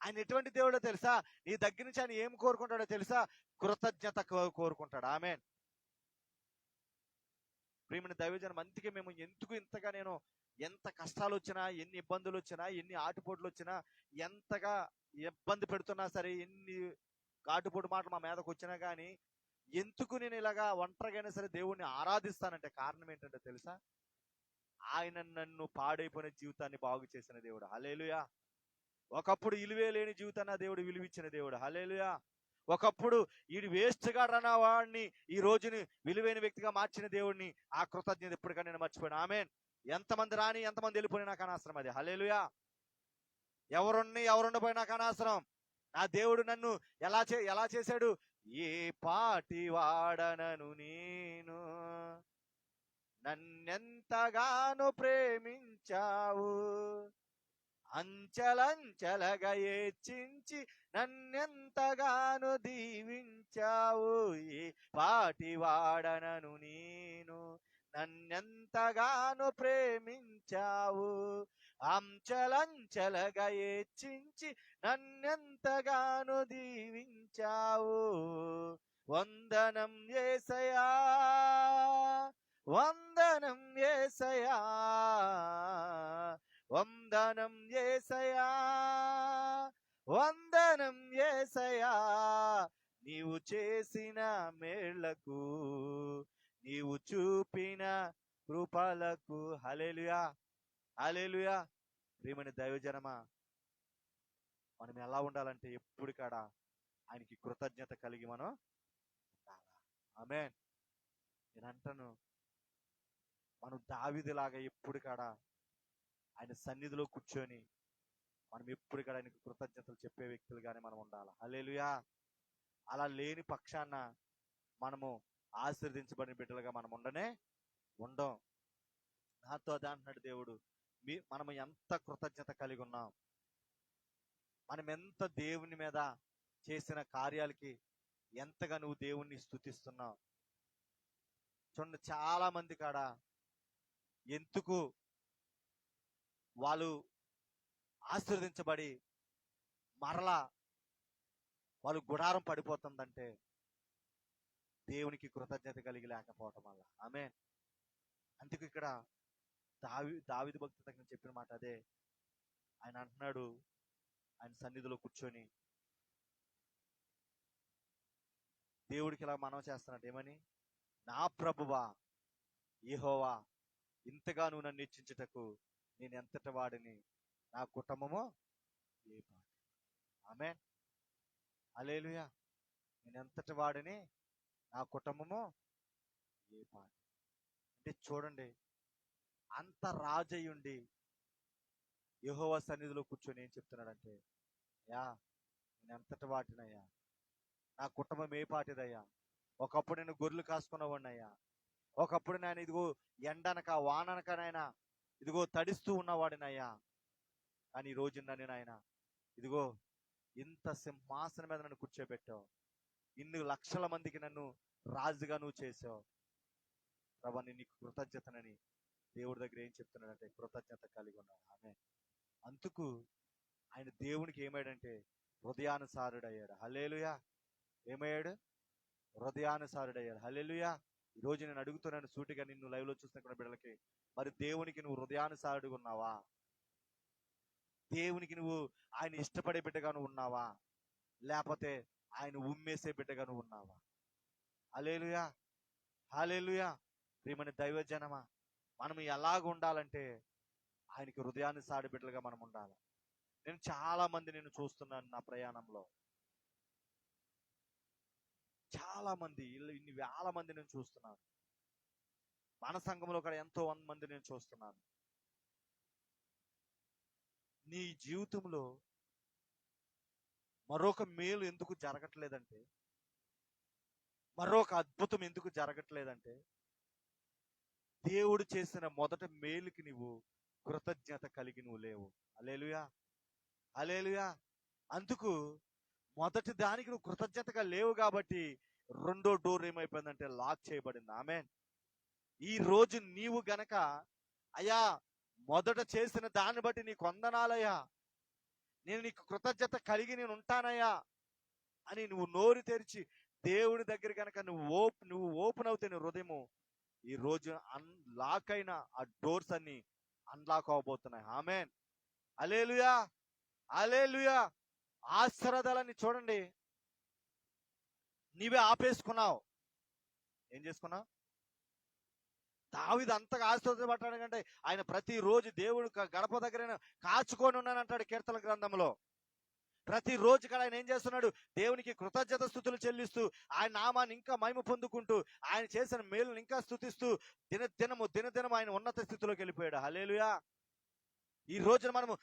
ఆయన ఎటువంటి దేవుడో తెలుసా? నీ దగ్గర నుంచి ఆయన ఏం కోరుకుంటాడో తెలుసా? కృతజ్ఞత కోరుకుంటాడు. ఆమేన్. ప్రియమైన దైవజనం, అందుకే మేము ఎందుకు ఇంతగా నేను ఎంత కష్టాలు వచ్చినా, ఎన్ని ఇబ్బందులు వచ్చినా, ఎన్ని ఆటుపోట్లు వచ్చినా, ఎంతగా ఇబ్బంది పెడుతున్నా సరే, ఎన్ని ఆటుపోటు మాటలు మా మీదకి వచ్చినా కానీ ఎందుకు నేను ఇలాగా ఒంటరిగా సరే దేవుణ్ణి ఆరాధిస్తానంటే కారణం ఏంటంటే తెలుసా? ఆయన నన్ను పాడైపోయిన జీవితాన్ని బాగు చేసిన దేవుడు. హల్లెలూయా. ఒకప్పుడు విలువే లేని జీవితాన్ని దేవుడు విలువిచ్చిన దేవుడు. హల్లెలూయా. ఒకప్పుడు వీడు వేస్ట్ గా రన్న వాడిని ఈ రోజుని విలువైన వ్యక్తిగా మార్చిన దేవుడిని, ఆ కృతజ్ఞత ఎప్పటికైనా నేను మర్చిపోయాను. ఆమేన్. ఎంతమంది రాని ఎంతమంది వెళ్ళిపోయినా నాకు అనవసరం అది. హల్లెలూయా. ఎవరుండిపోయినా నాకు అనవసరం. నా దేవుడు నన్ను ఎలా చేశాడు? ఏ పాటి వాడనను నేను, నన్నెంతగానో ప్రేమించావు, అంచలంచలగా హెచ్చించి నన్నెంతగానో దీవించావు. ఏ పాటి వాడనను నేను, నన్నెంతగానో ప్రేమించావు, అంచలంచలగా హెచ్చించి నన్నెంతగానో దీవించావు. వందనం యేసయ్యా, వందనం యేసయ్యా, వందనం యేసయ్యా, వందనం యేసయ్యా, నీవు చేసిన మేళ్లకు, నీవు చూపిన కృపలకు. హల్లెలూయా, హల్లెలూయా. ప్రియమైన దైవజనమా, మనం ఎలా ఉండాలంటే ఎప్పుడు కాడ ఆయనకి కృతజ్ఞత కలిగి మనం ఉండాలా. ఆమేన్. నేను అంటాను, మనం దావీదులాగా ఎప్పుడు కాడ ఆయన సన్నిధిలో కూర్చొని మనం ఎప్పుడు కాడ ఆయనకి కృతజ్ఞతలు చెప్పే వ్యక్తులుగానే మనం ఉండాలి. హల్లెలూయా. అలా లేని పక్షాన మనము ఆశీర్వదించబడిన బిడ్డలుగా మనం ఉండం. నాతో అదే అంటున్నాడు దేవుడు, మనం ఎంత కృతజ్ఞత కలిగి ఉన్నాం, మనం ఎంత దేవుని మీద చేసిన కార్యాలకి ఎంతగా నువ్వు దేవుణ్ణి స్తుతిస్తున్నావు. చూడండి, చాలా మంది కాడ ఎందుకు వాళ్ళు ఆశీర్వదించబడి మరలా వాళ్ళు గుడారం పడిపోతుందంటే దేవునికి కృతజ్ఞత కలిగి లేకపోవటం వల్ల. ఆమేన్. అందుకు ఇక్కడ దావీదు భక్తుల దగ్గర చెప్పిన మాట అదే. ఆయన అంటున్నాడు, ఆయన సన్నిధిలో కూర్చొని దేవుడికి ఇలా మనం చేస్తున్నట్టు ఏమని, నా ప్రభువా యెహోవా, ఇంతగా నువ్వు నన్ను హెచ్చించుటకు నేను ఎంతటి వాడిని, నా కుటుంబము ఏ పాటి. ఆమేన్. హల్లెలూయా. నేను ఎంతటి వాడిని, నా కుటుంబము ఏ పాటి. అంటే చూడండి, అంత రాజయ్యుండి యెహోవా సన్నిధిలో కూర్చొని ఏం చెప్తున్నాడంటే, యా నేను ఎంతటి వాటినయ్యా, నా కుటుంబం ఏ పాటిదయ్యా. ఒకప్పుడు నేను గొర్రెలు కాసుకున్నవాడినయ్యా, ఒకప్పుడు నేను ఇదిగో ఎండనక వాననకనైనా ఇదిగో తడిస్తూ ఉన్నవాడినయ్యా. కానీ ఈ రోజు నన్ను నాయన ఇదిగో ఇంత సింహాసనం మీద నన్ను కూర్చోబెట్టావు, ఇన్ని లక్షల మందికి నన్ను రాజుగా నువ్వు చేసావు. ప్రభా, నేను నీకు కృతజ్ఞతనని దేవుడి దగ్గర ఏం చెప్తున్నాడంటే కృతజ్ఞత కలిగి ఉన్నాడు. ఆమె అందుకు ఆయన దేవునికి ఏమయ్యాడంటే హృదయానుసారుడయ్యాడు. హల్లెలూయా. ఏమయ్యాడు? హృదయానుసారుడయ్యాడు. హల్లెలూయా. ఈ రోజు నేను అడుగుతున్నాను సూటిగా నిన్ను లైవ్ లో చూస్తున్న బిడ్డలకి, మరి దేవునికి నువ్వు హృదయానుసారుడుగా ఉన్నావా? దేవునికి నువ్వు ఆయన ఇష్టపడే బిడ్డగా నువ్వు ఉన్నావా, లేకపోతే ఆయన ఉమ్మేసే బిడ్డగా నువ్వు ఉన్నావా? హల్లెలూయా, హల్లెలూయా. ప్రియమైన దైవజనమా, మనం ఎలాగ ఉండాలంటే ఆయనకి హృదయానుసారి బిడ్డలుగా మనం ఉండాలి. నేను చాలా మంది నేను చూస్తున్నాను నా ప్రయాణంలో, చాలా మంది, ఇన్ని వేల మంది నేను చూస్తున్నాను. మన సంఘంలో కూడా ఎంతో మంది నేను చూస్తున్నాను. నీ జీవితంలో మరొక మేలు ఎందుకు జరగట్లేదంటే, మరొక అద్భుతం ఎందుకు జరగట్లేదంటే, దేవుడు చేసిన మొదటి మేలుకి నువ్వు కృతజ్ఞత కలిగి నువ్వు లేవు. హల్లెలూయా, హల్లెలూయా. అందుకు మొదటి దానికి నువ్వు కృతజ్ఞతగా లేవు కాబట్టి రెండో డోర్ ఏమైపోయిందంటే లాక్ చేయబడింది. ఆమేన్. ఈ రోజు నీవు గనక అయ్యా మొదట చేసిన దాన్ని బట్టి నీకు వందనాలయ్యా, నేను నీకు కృతజ్ఞత కలిగి నేను ఉంటానయ్యా అని నువ్వు నోరు తెరిచి దేవుడి దగ్గర కనుక నువ్వు ఓపెన్ అవుతే నీ హృదయము ఈ రోజు లాక్ అయిన ఆ డోర్స్ అన్ని అన్లాక్ అవబోతున్నాయి. ఆమేన్. హల్లెలూయా, హల్లెలూయా. ఆశీర్వాదాలని చూడండి, నీవే ఆపేసుకున్నావు. ఏం చేసుకున్నావు? దావీదు అంతగా ఆశీర్వదించబడ్డాడు కంటే ఆయన ప్రతిరోజు దేవుడు గడప దగ్గర కాచుకొని ఉన్నానంటాడు కీర్తన గ్రంథంలో. ప్రతిరోజు కూడా ఆయన ఏం చేస్తున్నాడు? దేవునికి కృతజ్ఞత స్తుతులు చెల్లిస్తూ ఆయన నామాన్ని ఇంకా మహిమ పొందుకుంటూ ఆయన చేసిన మేలును ఇంకా స్తుతిస్తూ దినదినము ఆయన ఉన్నత స్థితిలోకి వెళ్ళిపోయాడు. హల్లెలూయా. ఈ రోజున మనము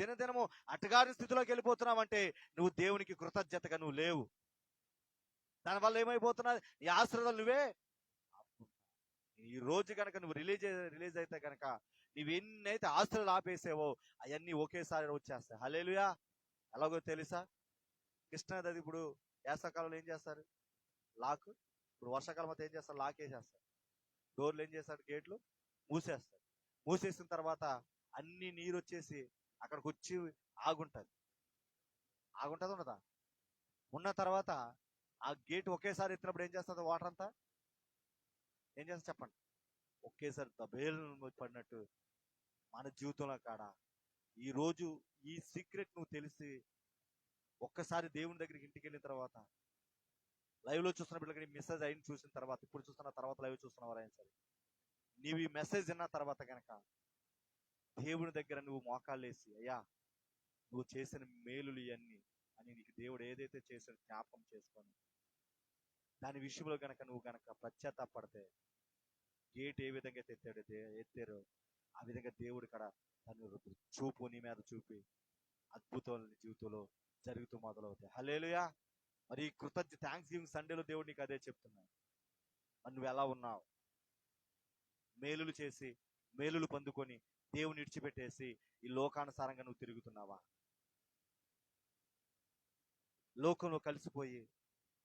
దినదినము అట్టగారి స్థితిలోకి వెళ్ళిపోతున్నామంటే నువ్వు దేవునికి కృతజ్ఞతగా నువ్వు లేవు. దానివల్ల ఏమైపోతున్నది? నీ ఆశీర్వాదాలు నువ్వే. ఈ రోజు కనుక నువ్వు రిలీజ్ అయితే కనుక నువ్వు ఎన్నైతే ఆస్తులు ఆపేసావో అవన్నీ ఒకేసారి వచ్చేస్తాయి. హల్లెలూయా. ఎలాగో తెలుసా? కృష్ణానది ఇప్పుడు వేసవకాలంలో ఏం చేస్తారు? లాక్. ఇప్పుడు వర్షాకాలం అయితే ఏం చేస్తారు? లాక్ వేసేస్తారు. డోర్లు ఏం చేస్తారు? గేట్లు మూసేస్తారు. మూసేసిన తర్వాత అన్ని నీరు వచ్చేసి అక్కడికి వచ్చి ఆగుంటది. ఉండదా? ఉన్న తర్వాత ఆ గేట్ ఒకేసారి ఎత్తినప్పుడు ఏం చేస్తుంది? వాటర్ అంతా ఏం చేస్తా చెప్పండి? ఒకేసారి దబేలు పడినట్టు మన జీవితంలో కాడ ఈ రోజు ఈ సీక్రెట్ నువ్వు తెలిసి ఒక్కసారి దేవుని దగ్గరికి ఇంటికి వెళ్ళిన తర్వాత లైవ్ లో చూస్తున్న బిడ్డలకి మెసేజ్ అయిన చూసిన తర్వాత, ఇప్పుడు చూస్తున్న తర్వాత లైవ్ చూస్తున్నవారు అయినా సరే, నీవు ఈ మెసేజ్ విన్న తర్వాత కనుక దేవుని దగ్గర నువ్వు మోకాళ్ళేసి అయ్యా నువ్వు చేసిన మేలులు ఇవన్నీ అని నీకు దేవుడు ఏదైతే చేసిన జ్ఞాపకం చేసుకొని దాని విషయంలో గనక నువ్వు గనక పశ్చాత్తాపడితే గేట్ ఏ విధంగా ఎత్తారో ఆ విధంగా దేవుడు ఇక్కడ తను చూపు నీ మీద చూపి అద్భుతాలు నీ జీవితంలో జరుగుతూ మొదలవుతాయి. హల్లెలూయా. మరి థ్యాంక్స్ గివింగ్ సండేలో దేవుడు నీకు అదే చెప్తున్నాడు. మరి నువ్వు ఎలా ఉన్నావు? మేలులు చేసి మేలులు పొందుకొని దేవుని విడిచిపెట్టేసి ఈ లోకానుసారంగా నువ్వు తిరుగుతున్నావా? లోకంలో కలిసిపోయి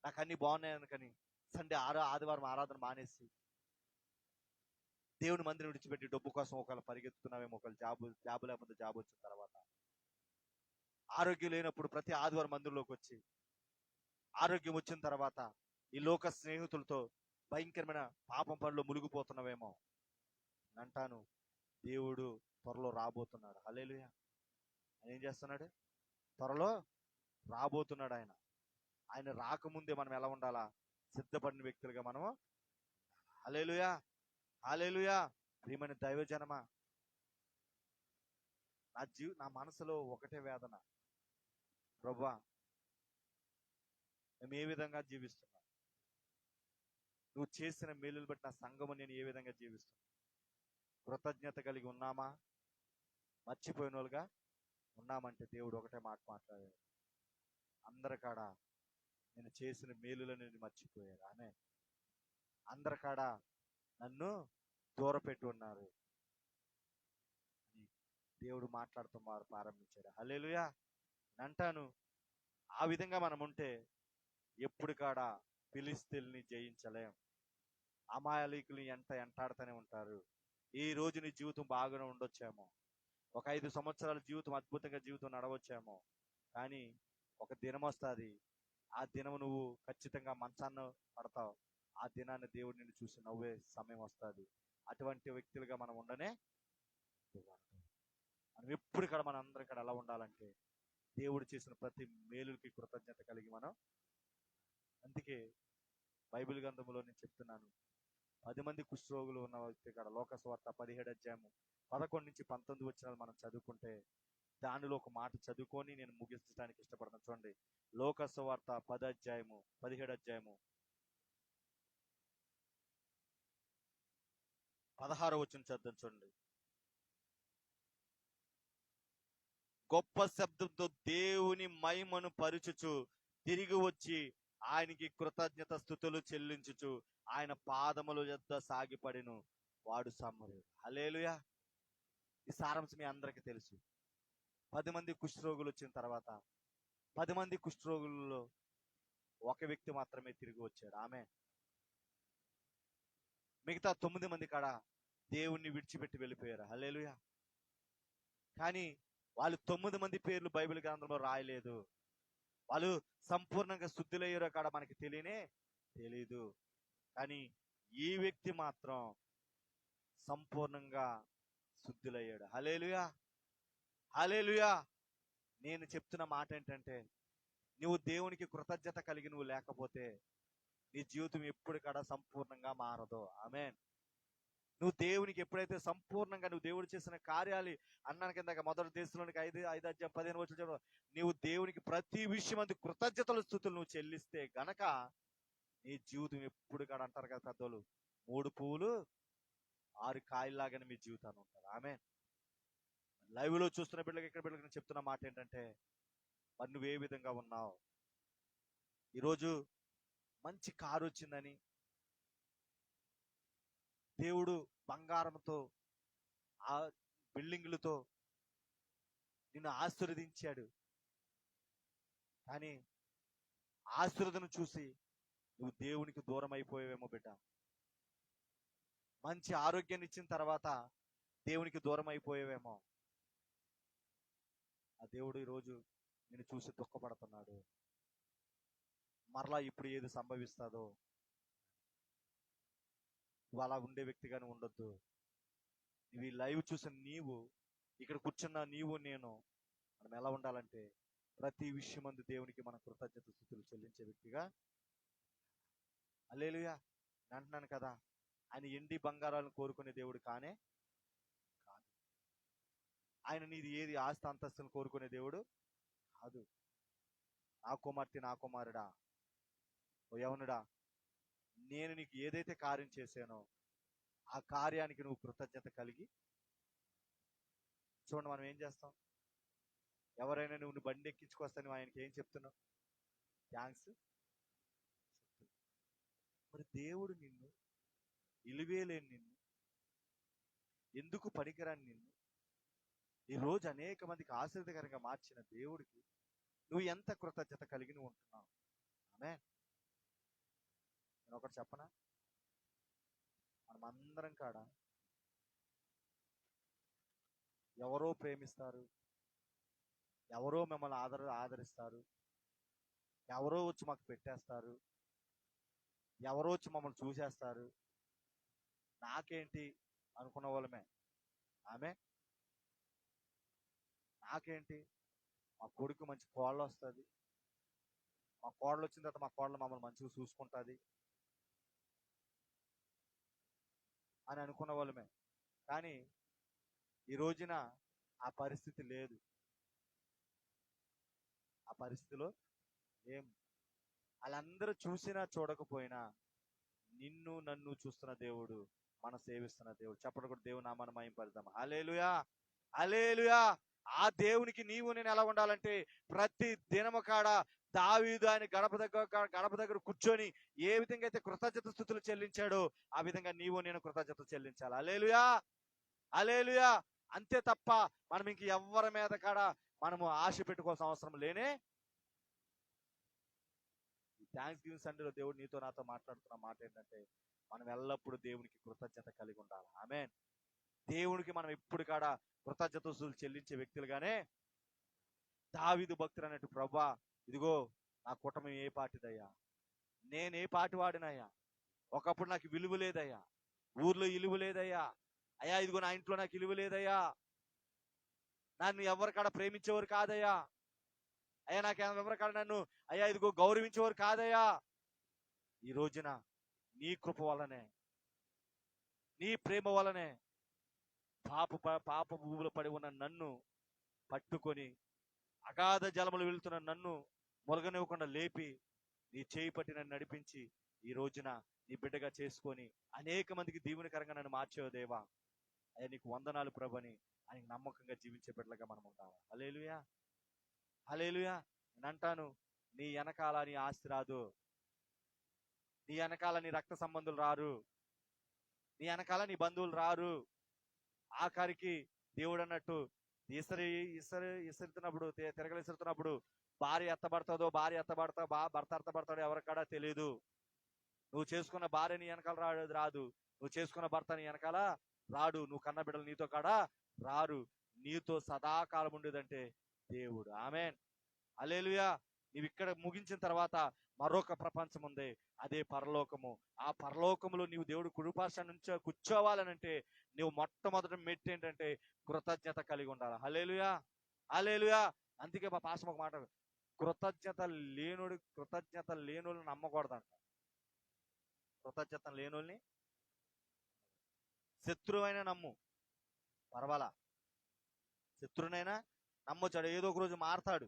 నాకు అన్ని బాగున్నాయనుకని సండే ఆదివారం ఆరాధన మానేసి దేవుని మందిరం విడిచిపెట్టి డబ్బు కోసం ఒకళ్ళు పరిగెత్తుతున్నావేమో, ఒకళ్ళు జాబు లేకపోతే జాబ్ వచ్చిన తర్వాత ఆరోగ్యం లేనప్పుడు ప్రతి ఆదివారం మందిరంలోకి వచ్చి ఆరోగ్యం వచ్చిన తర్వాత ఈ లోక స్నేహితులతో భయంకరమైన పాపం పనులు మునిగిపోతున్నావేమో. అంటాను దేవుడు త్వరలో రాబోతున్నాడు. హల్లెలూయా. ఆయన ఏం చేస్తున్నాడు? త్వరలో రాబోతున్నాడు. ఆయన రాకముందే మనం ఎలా ఉండాలా? సిద్ధపడిన వ్యక్తులుగా మనము. హల్లెలూయా, హల్లెలూయా. ప్రియమైన దైవజనమా, నా మనసులో ఒకటే వేదన, ప్రభువా మేము ఏ విధంగా జీవిస్తున్నాం? నువ్వు చేసిన మేలులు బట్టి నా సంఘము నేను ఏ విధంగా జీవిస్తున్నా? కృతజ్ఞత కలిగి ఉన్నామా? మర్చిపోయిన వాళ్ళుగా ఉన్నామంటే దేవుడు ఒకటే మాట మాట్లాడాడు, అందరికాడ నేను చేసిన మేలులను నేను మర్చిపోయారు. ఆమె అందరికాడ నన్ను దూరపెట్టి ఉన్నారు అని దేవుడు మాట్లాడుతూ ప్రారంభించాడు. హల్లెలూయా. అంటాను ఆ విధంగా మనం ఉంటే ఎప్పుడు కాడ ఫిలిష్తీయుల్ని జయించలేం. అమాయకులు ఎంటాడుతూనే ఉంటారు. ఈ రోజు నీ జీవితం బాగానే ఉండొచ్చేమో, ఒక 5 సంవత్సరాల జీవితం అద్భుతంగా జీవితం నడవచ్చేమో, కానీ ఒక దినం వస్తుంది, ఆ దినం నువ్వు ఖచ్చితంగా మంచాన్న పడతావు. ఆ దినాన్ని దేవుడు నిన్ను చూసి నవ్వే సమయం వస్తుంది. అటువంటి వ్యక్తులుగా మనం ఉండనే మనం ఎప్పుడు ఇక్కడ మన అందరం ఇక్కడ ఎలా ఉండాలంటే దేవుడు చేసిన ప్రతి మేలుకి కృతజ్ఞత కలిగి మనం. అందుకే బైబిల్ గ్రంథంలో నేను చెప్తున్నాను, 10 మంది కుష్ఠరోగులు ఉన్న వ్యక్తి ఇక్కడ లోకసువార్త 17 అధ్యాయము 11 నుంచి 19 వచనాలు మనం చదువుకుంటే దానిలో ఒక మాట చదువుకొని నేను ముగించడానికి ఇష్టపడతాను. చూడండి, లోకసువార్త 17 అధ్యాయము 16 వచనం చదువుతాను. చూడండి, గొప్ప శబ్దంతో దేవుని మహిమను పరుచుచు తిరిగి వచ్చి ఆయనకి కృతజ్ఞత స్తుతులు చెల్లించుచు ఆయన పాదముల యొద్ద సాగిపడెను. వాడు సమరయుడు. హల్లెలూయా. ఈ సారాంశం మీ అందరికీ తెలుసు. 10 మంది కుష్ఠరోగులు వచ్చిన తర్వాత 10 మంది కుష్ఠరోగులలో ఒక వ్యక్తి మాత్రమే తిరిగి వచ్చాడు. ఆమె మిగతా 9 మంది కాడ దేవుణ్ణి విడిచిపెట్టి వెళ్ళిపోయారు. హల్లెలూయా. కానీ వాళ్ళు 9 మంది పేర్లు బైబిల్ గ్రంథంలో రాయలేదు. వాళ్ళు సంపూర్ణంగా శుద్ధులయ్యారో కాడ మనకి తెలీదు. కానీ ఈ వ్యక్తి మాత్రం సంపూర్ణంగా శుద్ధులయ్యాడు. హల్లెలూయా. హల్లెలూయా. నేను చెప్తున్న మాట ఏంటంటే, నువ్వు దేవునికి కృతజ్ఞత కలిగి నువ్వు లేకపోతే నీ జీవితం ఎప్పుడు కూడా సంపూర్ణంగా మారదు. ఆమేన్. నువ్వు దేవునికి ఎప్పుడైతే సంపూర్ణంగా నువ్వు దేవుడు చేసిన కార్యాలు అన్నాను కింద మొదటి దేశంలోనికి 5:15 చెప్పడం, నీవు దేవునికి ప్రతి విషయం అందు కృతజ్ఞతల స్తుతులు నువ్వు చెల్లిస్తే గనక నీ జీవితం ఎప్పుడు కూడా అంటారు కదా పెద్దోళ్ళు, 3 పువ్వులు 6 కాయల్లాగానే మీ జీవితాన్ని ఉంటారు. ఆమేన్. లైవ్ లో చూస్తున్న బిడ్డలకి ఇక్కడ బిడ్డలకి నేను చెప్తున్న మాట ఏంటంటే, మరి నువ్వు ఏ విధంగా ఉన్నావు? ఈరోజు మంచి కారు వచ్చిందని దేవుడు బంగారంతో ఆ బిల్డింగులతో నిన్ను ఆశీర్వదించాడు. కానీ ఆశీర్వదను చూసి నువ్వు దేవునికి దూరం అయిపోయావేమో బిడ్డ. మంచి ఆరోగ్యాన్ని ఇచ్చిన తర్వాత దేవునికి దూరం అయిపోయావేమో. ఆ దేవుడు ఈరోజు నిన్ను చూసి దుఃఖపడుతున్నాడు. మరలా ఇప్పుడు ఏది సంభవిస్తుందో నువ్వు అలా ఉండే వ్యక్తిగానే ఉండొద్దు. నువ్వు ఈ లైవ్ చూసిన నీవు, ఇక్కడ కూర్చున్న నీవు నేను, మనం ఎలా ఉండాలంటే ప్రతి విషయం అందు దేవునికి మనం కృతజ్ఞత స్తుతులు చెల్లించే వ్యక్తిగా. హల్లెలూయా. అంటున్నాను కదా, ఆయన ఎండి బంగారాలను కోరుకునే దేవుడు కాదు. ఆయన నీది ఏది ఆస్తి అంతస్తును కోరుకునే దేవుడు కాదు. నా కుమార్తె, నా కుమారుడా, ఓ యవనుడా, నేను నీకు ఏదైతే కార్యం చేశానో ఆ కార్యానికి నువ్వు కృతజ్ఞత కలిగి చూడండి. మనం ఏం చేస్తాం? ఎవరైనా నువ్వు బండి ఎక్కించుకొస్తా నువ్వు ఆయనకి ఏం చెప్తున్నావు? థ్యాంక్స్. మరి దేవుడు నిన్ను ఇలివేలేని నిన్ను, ఎందుకు పనికిరాని నిన్ను ఈ రోజు అనేక మందికి ఆశీర్వదకరంగా మార్చిన దేవుడికి నువ్వు ఎంత కృతజ్ఞత కలిగి నువ్వు ఉంటున్నావు? ఆమేన్. నేను ఒకటి చెప్పనా, మనమందరం కాడ ఎవరో ప్రేమిస్తారు, ఎవరో మిమ్మల్ని ఆదరిస్తారు, ఎవరో వచ్చి మాకు పెట్టేస్తారు, ఎవరో వచ్చి మమ్మల్ని చూసేస్తారు, నాకేంటి అనుకున్న వాళ్ళమే. ఆమె నాకేంటి, మా కొడుకు మంచి కోళ్ళు వస్తుంది, మా కోడలు వచ్చిన తర్వాత మా కోడలు మమ్మల్ని మంచిగా చూసుకుంటుంది అని అనుకున్న వాళ్ళమే. కానీ ఈ రోజున ఆ పరిస్థితి లేదు. ఆ పరిస్థితిలో ఏం, వాళ్ళందరూ చూసినా చూడకపోయినా నిన్ను నన్ను చూస్తున్న దేవుడు, మనం సేవిస్తున్న దేవుడు. చెప్పడం కూడా దేవుని నామాన్ని మహిమపడదాం. హల్లెలూయా. హల్లెలూయా. ఆ దేవునికి నీవు నేను ఎలా ఉండాలంటే, ప్రతి దినము కాడ దావీదు ఆయన గడప దగ్గర కూర్చొని ఏ విధంగా అయితే కృతజ్ఞత స్తుతులు చెల్లించాడో ఆ విధంగా నీవు నేను కృతజ్ఞత చెల్లించాలి. హల్లెలూయా. హల్లెలూయా. అంతే తప్ప మనం ఇంక ఎవరి మీద కాడ మనము ఆశ పెట్టుకోవాల్సిన అవసరం లేనే. థ్యాంక్స్ గివింగ్ సండేలో దేవుడు నీతో నాతో మాట్లాడుతున్న మాట ఏంటంటే, మనం ఎల్లప్పుడూ దేవునికి కృతజ్ఞత కలిగి ఉండాలి. ఆమేన్. దేవునికి మనం ఎప్పుడు కాడ కృతజ్ఞతలు చెల్లించే వ్యక్తులుగానే. దావీదు భక్తుడు అన్నట్టు, ప్రభా ఇదిగో నా కుటుంబం ఏ పాటిదయ్యా, నేను ఏ పాటి వాడినయ్యా, ఒకప్పుడు నాకు విలువ లేదయ్యా, ఊర్లో ఇలువ లేదయ్యా, అయ్యా ఇదిగో నా ఇంట్లో నాకు ఇలువ లేదయ్యా, నన్ను ఎవరికాడ ప్రేమించేవారు కాదయ్యా, అయ్యా నాకు ఎవరికాడ నన్ను అయ్యా ఇదిగో గౌరవించేవారు కాదయ్యా. ఈ రోజున నీ కృప వల్లనే, నీ ప్రేమ వల్లనే పాప భూములు పడి ఉన్న నన్ను పట్టుకొని అగాధ జలములు వెళ్తున్న నన్ను మొలగనివ్వకుండా లేపి నీ చేయి పట్టి నన్ను నడిపించి ఈ రోజున నీ బిడ్డగా చేసుకొని అనేక మందికి దీవెనకరంగా నన్ను మార్చేవు దేవా. అయ్యా నీకు వందనాలు ప్రభుని ఆయనకి నమ్మకంగా జీవించే బిడ్డలుగా మనం ఉండాలి. హల్లెలూయా, హల్లెలూయా. నేను అంటాను, నీ వెనకాల నీ ఆస్తి రాదు, నీ వెనకాల నీ రక్త సంబంధులు రారు, నీ వెనకాల నీ బంధువులు రారు. ఆఖరికి దేవుడు అన్నట్టు ఇసురుతున్నప్పుడు, తిరగలు ఇసురుతున్నప్పుడు భార్య ఎత్తబడతా భర్త ఎత్తబడతాడో ఎవరికాడా తెలియదు. నువ్వు చేసుకున్న భార్య నీ వెనకాల రాదు, నువ్వు చేసుకున్న భర్త నీ వెనకాల రాడు, నువ్వు కన్న బిడ్డలు నీతో కాడా రారు. నీతో సదాకాలం ఉండేదంటే దేవుడు. ఆమేన్, హల్లెలూయా. నీవు ఇక్కడ ముగించిన తర్వాత మరొక ప్రపంచం ఉంది, అదే పరలోకము. ఆ పరలోకములో నీవు దేవుడు కుడిపార్శ్వ నుంచి కూర్చోవాలనంటే నువ్వు మొట్టమొదటి మెట్టు ఏంటంటే కృతజ్ఞత కలిగి ఉండాలి. హల్లెలూయా, హల్లెలూయా. అందుకే మా పాస్టర్ ఒక మాట, కృతజ్ఞత లేనోళ్ళని నమ్మకూడదంట. కృతజ్ఞత లేనోళ్ళని శత్రువైనా నమ్ము, పర్వాలా. శత్రునైనా నమ్మొచ్చాడు, ఏదో ఒక రోజు మారతాడు.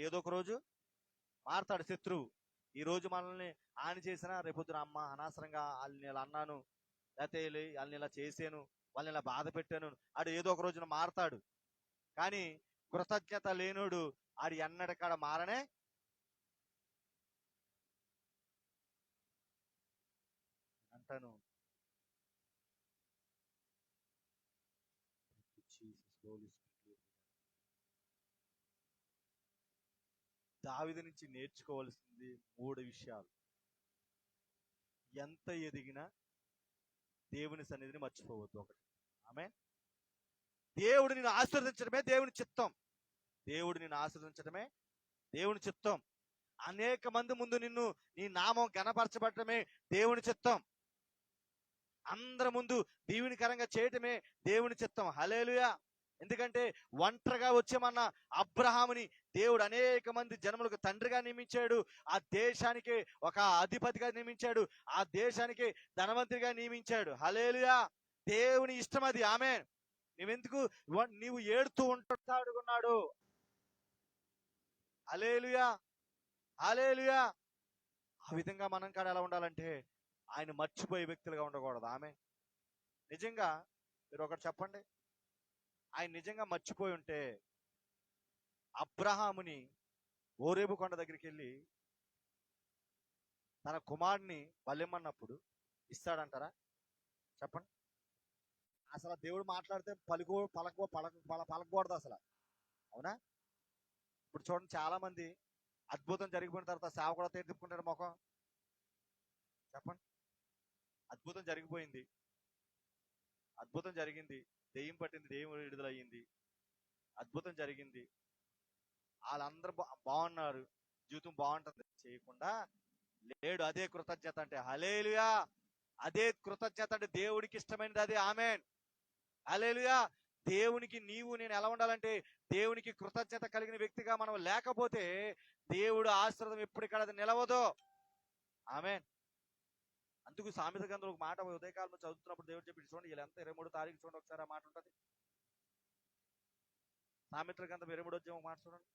ఏదో ఒక రోజు మారతాడు శత్రువు. ఈ రోజు మనల్ని హాని చేసినా రేపొద్దున అమ్మ అనవసరంగా వాళ్ళని ఇలా అన్నాను, లేకపోతే వాళ్ళని ఇలా చేసాను, వాళ్ళని ఇలా బాధ పెట్టాను, ఏదో ఒక రోజున మారతాడు. కానీ కృతజ్ఞత లేనోడు ఎన్నడకాడ మారనే అంటాను. దావీదు నుంచి నేర్చుకోవాల్సింది 3 విషయాలు. ఎంత ఎదిగినా దేవుని సన్నిధిని మర్చిపోవద్దు. ఒకటి, ఆమేన్. దేవుడు నిన్ను ఆశీర్వదించడమే దేవుని చిత్తం. దేవుడు నిన్ను ఆశీర్వదించడమే దేవుని చిత్తం. అనేక మంది ముందు నీ నామం గణపరచబడటమే దేవుని చిత్తం. అందరి ముందు దీవెనకరంగా చేయటమే దేవుని చిత్తం. హల్లెలూయా. ఎందుకంటే ఒంటరిగా వచ్చేమన్న అబ్రహాముని దేవుడు అనేక మంది జనములకు తండ్రిగా నియమించాడు, ఆ దేశానికి ఒక అధిపతిగా నియమించాడు, ఆ దేశానికి ధనవంతుడిగా నియమించాడు. హల్లెలూయా. దేవుని ఇష్టం అది. ఆమేన్. నీవు ఏడుతూ ఉంటాడుకున్నాడు. హల్లెలూయా, హల్లెలూయా. ఆ విధంగా మనం కాడ ఎలా ఉండాలంటే ఆయన మర్చిపోయే వ్యక్తులుగా ఉండకూడదు. ఆమె నిజంగా మీరు ఒకటి చెప్పండి, ఆయన నిజంగా మర్చిపోయి ఉంటే అబ్రహాముని ఓరేబు కొండ దగ్గరికి వెళ్ళి తన కుమారుని బలిమ్మన్నప్పుడు ఇస్తాడంటారా? చెప్పండి. అసలు దేవుడు మాట్లాడితే పలకకూడదు అసలు, అవునా? ఇప్పుడు చూడండి, చాలా మంది అద్భుతం జరిగిపోయిన తర్వాత సేవ కూడా తిప్పుకుంటారు ముఖం. చెప్పండి. అద్భుతం జరిగిపోయింది, అద్భుతం జరిగింది, దెయ్యం పట్టింది, దెయ్యం విడుదలయ్యింది, అద్భుతం జరిగింది, వాళ్ళందరూ బాగున్నారు, జీవితం బాగుంటుంది చేయకుండా లేడు. అదే కృతజ్ఞత అంటే. హల్లెలూయా. అదే కృతజ్ఞత అంటే దేవుడికి ఇష్టమైనది అదే. ఆమేన్, హల్లెలూయా. దేవునికి నేను ఎలా ఉండాలంటే దేవునికి కృతజ్ఞత కలిగిన వ్యక్తిగా మనం లేకపోతే దేవుడు ఆశీర్వాదం ఎప్పటికీ అది నిలవదు. ఆమేన్. అందుకు సామెత గ్రంథంలో ఒక మాట ఉదయకాలం చదువుతున్నప్పుడు దేవుడు చెప్పి చూడండి, వీళ్ళు ఎంత 23వ తారీఖు చూడండి ఒకసారి, ఆ మాట ఉంటుంది. సామెతల గ్రంథం 23వ అధ్యాయం మాట చూడండి.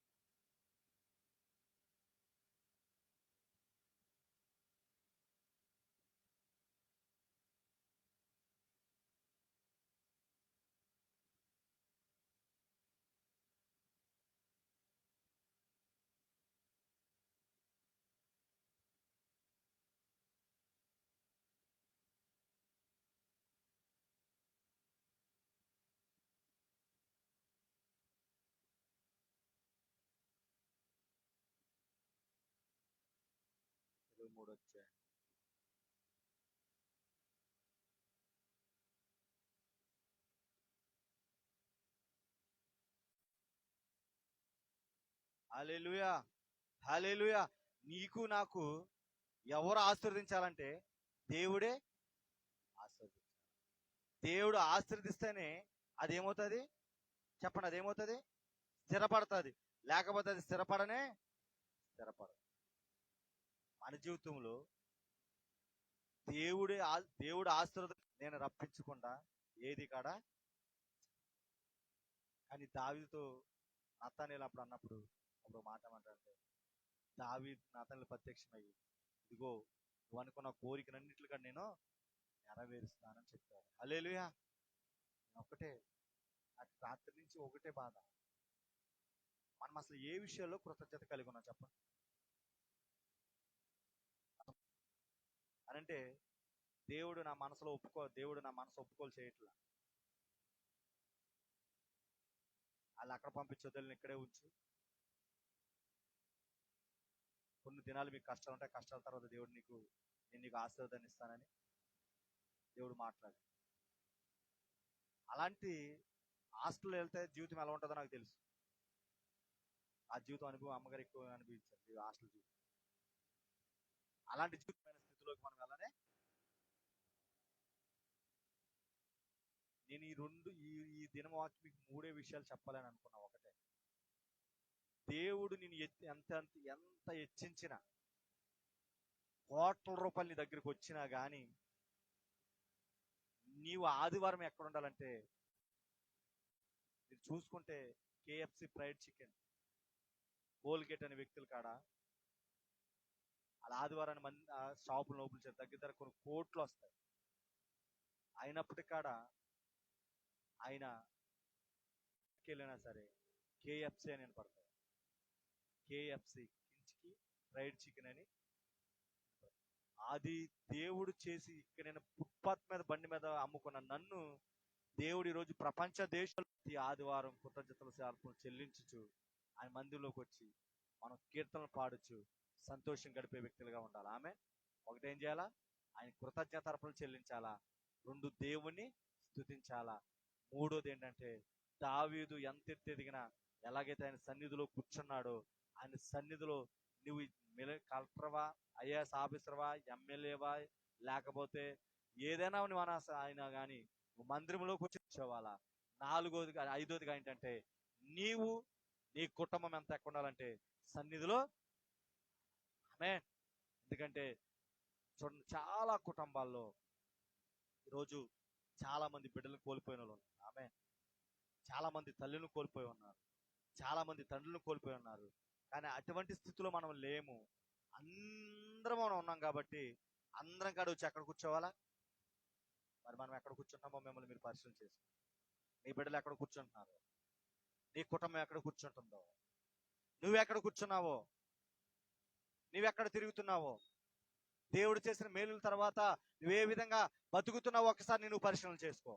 మూడు వచ్చాయి. హల్లెలూయా, హల్లెలూయా. నీకు నాకు ఎవరు ఆశీర్వదించాలంటే దేవుడే ఆశీర్వదించాలి. దేవుడు ఆశీర్వదిస్తేనే అదేమవుతుంది చెప్పండి, అదేమవుతుంది? స్థిరపడుతుంది. లేకపోతే అది స్థిరపడదు. మన జీవితంలో దేవుడు ఆశీర్వాదం నేను రప్పించకుండా ఏది కాడ. కానీ దావీదుతో నతానేలు అన్నప్పుడు మాట ఏమంటారంటే, దావీదు నతానేలు ప్రత్యక్షమయ్యి, ఇదిగో నువ్వు అనుకున్న కోరికలన్నిటిగా నేను నెరవేరుస్తానని చెప్పారు. హల్లెలూయా. ఒక్కటే నాకు రాత్రి నుంచి ఒకటే బాధ. మనం అసలు ఏ విషయంలో కృతజ్ఞత కలిగి ఉన్నాం చెప్పండి. అనంటే దేవుడు నా మనసు ఒప్పుకోలు చేయట్లా. వాళ్ళు అక్కడ పంపించి వదిలిని ఇక్కడే ఉంచు, కొన్ని దినాలు మీకు కష్టాలు ఉంటాయి, కష్టాల తర్వాత నేను నీకు ఆశీర్వాదాన్ని ఇస్తానని దేవుడు మాట్లాడు. అలాంటి హాస్టల్లో వెళ్తే జీవితం ఎలా ఉంటుందో నాకు తెలుసు. ఆ జీవితం అనుభవం అమ్మగారు ఎక్కువ అనుభవించారు హాస్టల్ జీవితం. అలాంటి జీవితమైన స్థితిలోకి మనం వెళ్ళనే నేను ఈ దినం వాకి మీకు 3 విషయాలు చెప్పాలని అనుకున్నా. ఒకటే, దేవుడు నేను ఎంత హెచ్చించినా, కోట్ల రూపాయలు నీ దగ్గరికి వచ్చినా గానీ నీవు ఆదివారం ఎక్కడ ఉండాలంటే, మీరు చూసుకుంటే కేఎఫ్సి ఫ్రైడ్ చికెన్, కోల్గేట్ అనే వ్యక్తుల కాడ అలా ఆదివారాన్ని షాపులు లోపల దగ్గర కొన్ని కోట్లు వస్తాయి. అయినప్పటికీ కాడ ఆయన వెళ్ళినా సరే కేఎఫ్సి అని పడతాయి. కేఎఫ్సి కించికి ఫ్రైడ్ చికెన్ అని. అది దేవుడు చేసి ఇక్కడ నేను ఫుట్పాత్ మీద బండి మీద అమ్ముకున్న నన్ను దేవుడు ఈరోజు ప్రపంచ దేశాలు ఆదివారం కృతజ్ఞతలు అర్పణలు చెల్లించు ఆయన మందిరంలోకి వచ్చి మనం కీర్తనలు పాడొచ్చు, సంతోషం గడిపే వ్యక్తులుగా ఉండాలి. ఆమె ఒకటేం చేయాలా? ఆయన కృతజ్ఞత అర్పణలు చెల్లించాలా. 2 దేవుణ్ణి స్తుతించాలా. 3వది ఏంటంటే, దావీదు ఎంత ఎదిగినా ఎలాగైతే ఆయన సన్నిధిలో కూర్చున్నాడో, ఆయన సన్నిధిలో నువ్వు కలెక్టర్వా, ఐఏఎస్ ఆఫీసర్వా, ఎమ్మెల్యేవా, లేకపోతే ఏదైనా నువ్వు ఆయన కానీ నువ్వు మందిరంలోకి వచ్చేవాలా. 5వదిగా ఏంటంటే, నీవు నీ కుటుంబం ఎంత ఎక్కడ ఉండాలంటే సన్నిధిలో. ఆమేన్. ఎందుకంటే చూడండి, చాలా కుటుంబాల్లో ఈరోజు చాలా మంది బిడ్డలను కోల్పోయిన వాళ్ళు ఉన్నారు. ఆమేన్. చాలా మంది తల్లిని కోల్పోయి ఉన్నారు, చాలా మంది తండ్రులను కోల్పోయి ఉన్నారు. కానీ అటువంటి స్థితిలో మనం లేము. అందరం మనం ఉన్నాం కాబట్టి అందరం కాడ వచ్చి ఎక్కడ కూర్చోవాలా? మరి మనం ఎక్కడ కూర్చుంటామో మిమ్మల్ని మీరు పరిశీలన చేసుకోండి. నీ బిడ్డలు ఎక్కడ కూర్చుంటున్నారు? నీ కుటుంబం ఎక్కడ కూర్చుంటుందో? నువ్వెక్కడ కూర్చున్నావో? నువ్వెక్కడ తిరుగుతున్నావో? దేవుడు చేసిన మేలుల తర్వాత నువ్వే విధంగా బతుకుతున్నావో ఒకసారి నువ్వు పరిశీలన చేసుకో.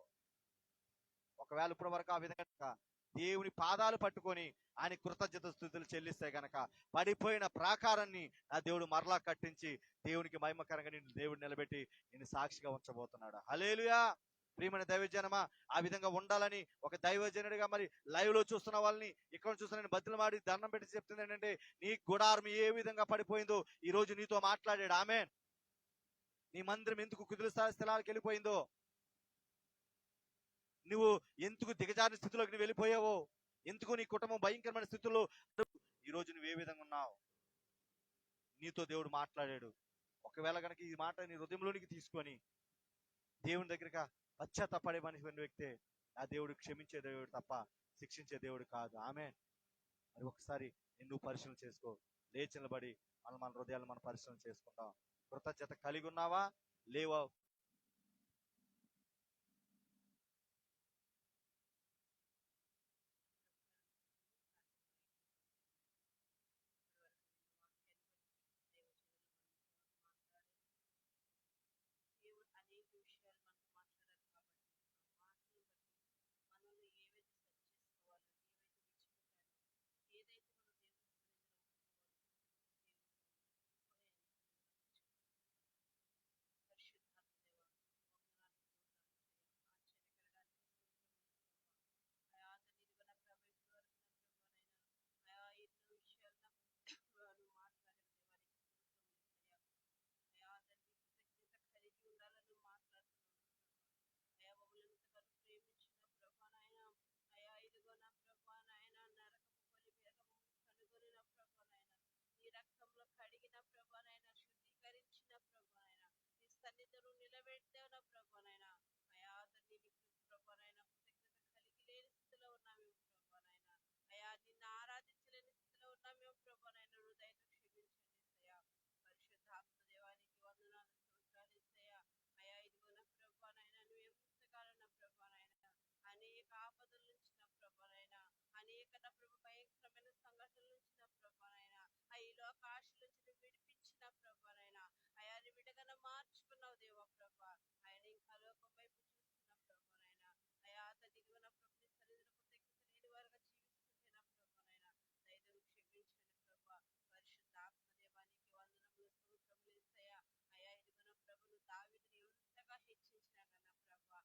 ఒకవేళ ఇప్పటి వరకు ఆ విధంగా దేవుని పాదాలు పట్టుకొని ఆయన కృతజ్ఞత స్తుతులు చెల్లిస్తే గనక పడిపోయిన ప్రాకారాన్ని ఆ దేవుడు మరలా కట్టించి దేవునికి మహిమకరంగా నిన్ను దేవుడు నిలబెట్టి నిన్ను సాక్షిగా ఉంచబోతున్నాడు. హల్లెలూయా. ప్రియమైన దైవజనమా, ఆ విధంగా ఉండాలని ఒక దైవజనుడిగా మరి లైవ్ లో చూస్తున్న వాళ్ళని, ఇక్కడ చూస్తున్న నేను బద్దలు మాడి దండం పెట్టి చెప్తుంది ఏంటంటే, నీ గుడారం ఏ విధంగా పడిపోయిందో ఈ రోజు నీతో మాట్లాడాడు. ఆమేన్. నీ మందిరం ఎందుకు కుదురు స్థలాలకు వెళ్ళిపోయిందో, నువ్వు ఎందుకు దిగజారిన స్థితిలోకి నువ్వు వెళ్ళిపోయావో, ఎందుకు నీ కుటుంబం భయంకరమైన స్థితిలో ఈ రోజు నువ్వు ఏ విధంగా ఉన్నావు, నీతో దేవుడు మాట్లాడాడు. ఒకవేళ కనుక ఈ మాట నీ హృదయంలోనికి తీసుకొని దేవుని దగ్గరగా పశ్చాత్తాపడే మనిషి వ్యక్తే ఆ దేవుడు క్షమించే దేవుడు తప్ప శిక్షించే దేవుడు కాదు. ఆమేన్. మరి ఒకసారి నువ్వు పరిశీలన చేసుకో. లేచి నిలబడి మన హృదయాలను మనం పరిశీలన చేసుకుంటాం. కృతజ్ఞత కలిగి ఉన్నావా లేవా? అనేక ఆపదల నుంచి నా ప్రభానైనా, అనేక నా ప్రభు భయంకరమైన సంఘటనల నుంచి నా ప్రభానైనా, ఈ లోక ఆశల నుంచి నువ్వు విడిపించిన ప్రభానైనా, నీ బిడ్డగా మార్చుకున్నావు దేవా ప్రభా. ఆయన ఇంకా లోకం వైపు చూస్తున్న ప్రభానైనా, తండ్రి నా ప్రభు నీ సన్నిధిలో కృతజ్ఞత లేని వారుగా జీవిస్తుంటే నా ప్రభానైనా, దయతో క్షమించండి ప్రభా. పరిశుద్ధాత్మ దేవానికి వందనములు స్తోత్రములు యేసయ్యా. ఇదిగో నా ప్రభును దావీదుని ఎంతగా హెచ్చించినా కన్నా ప్రభా,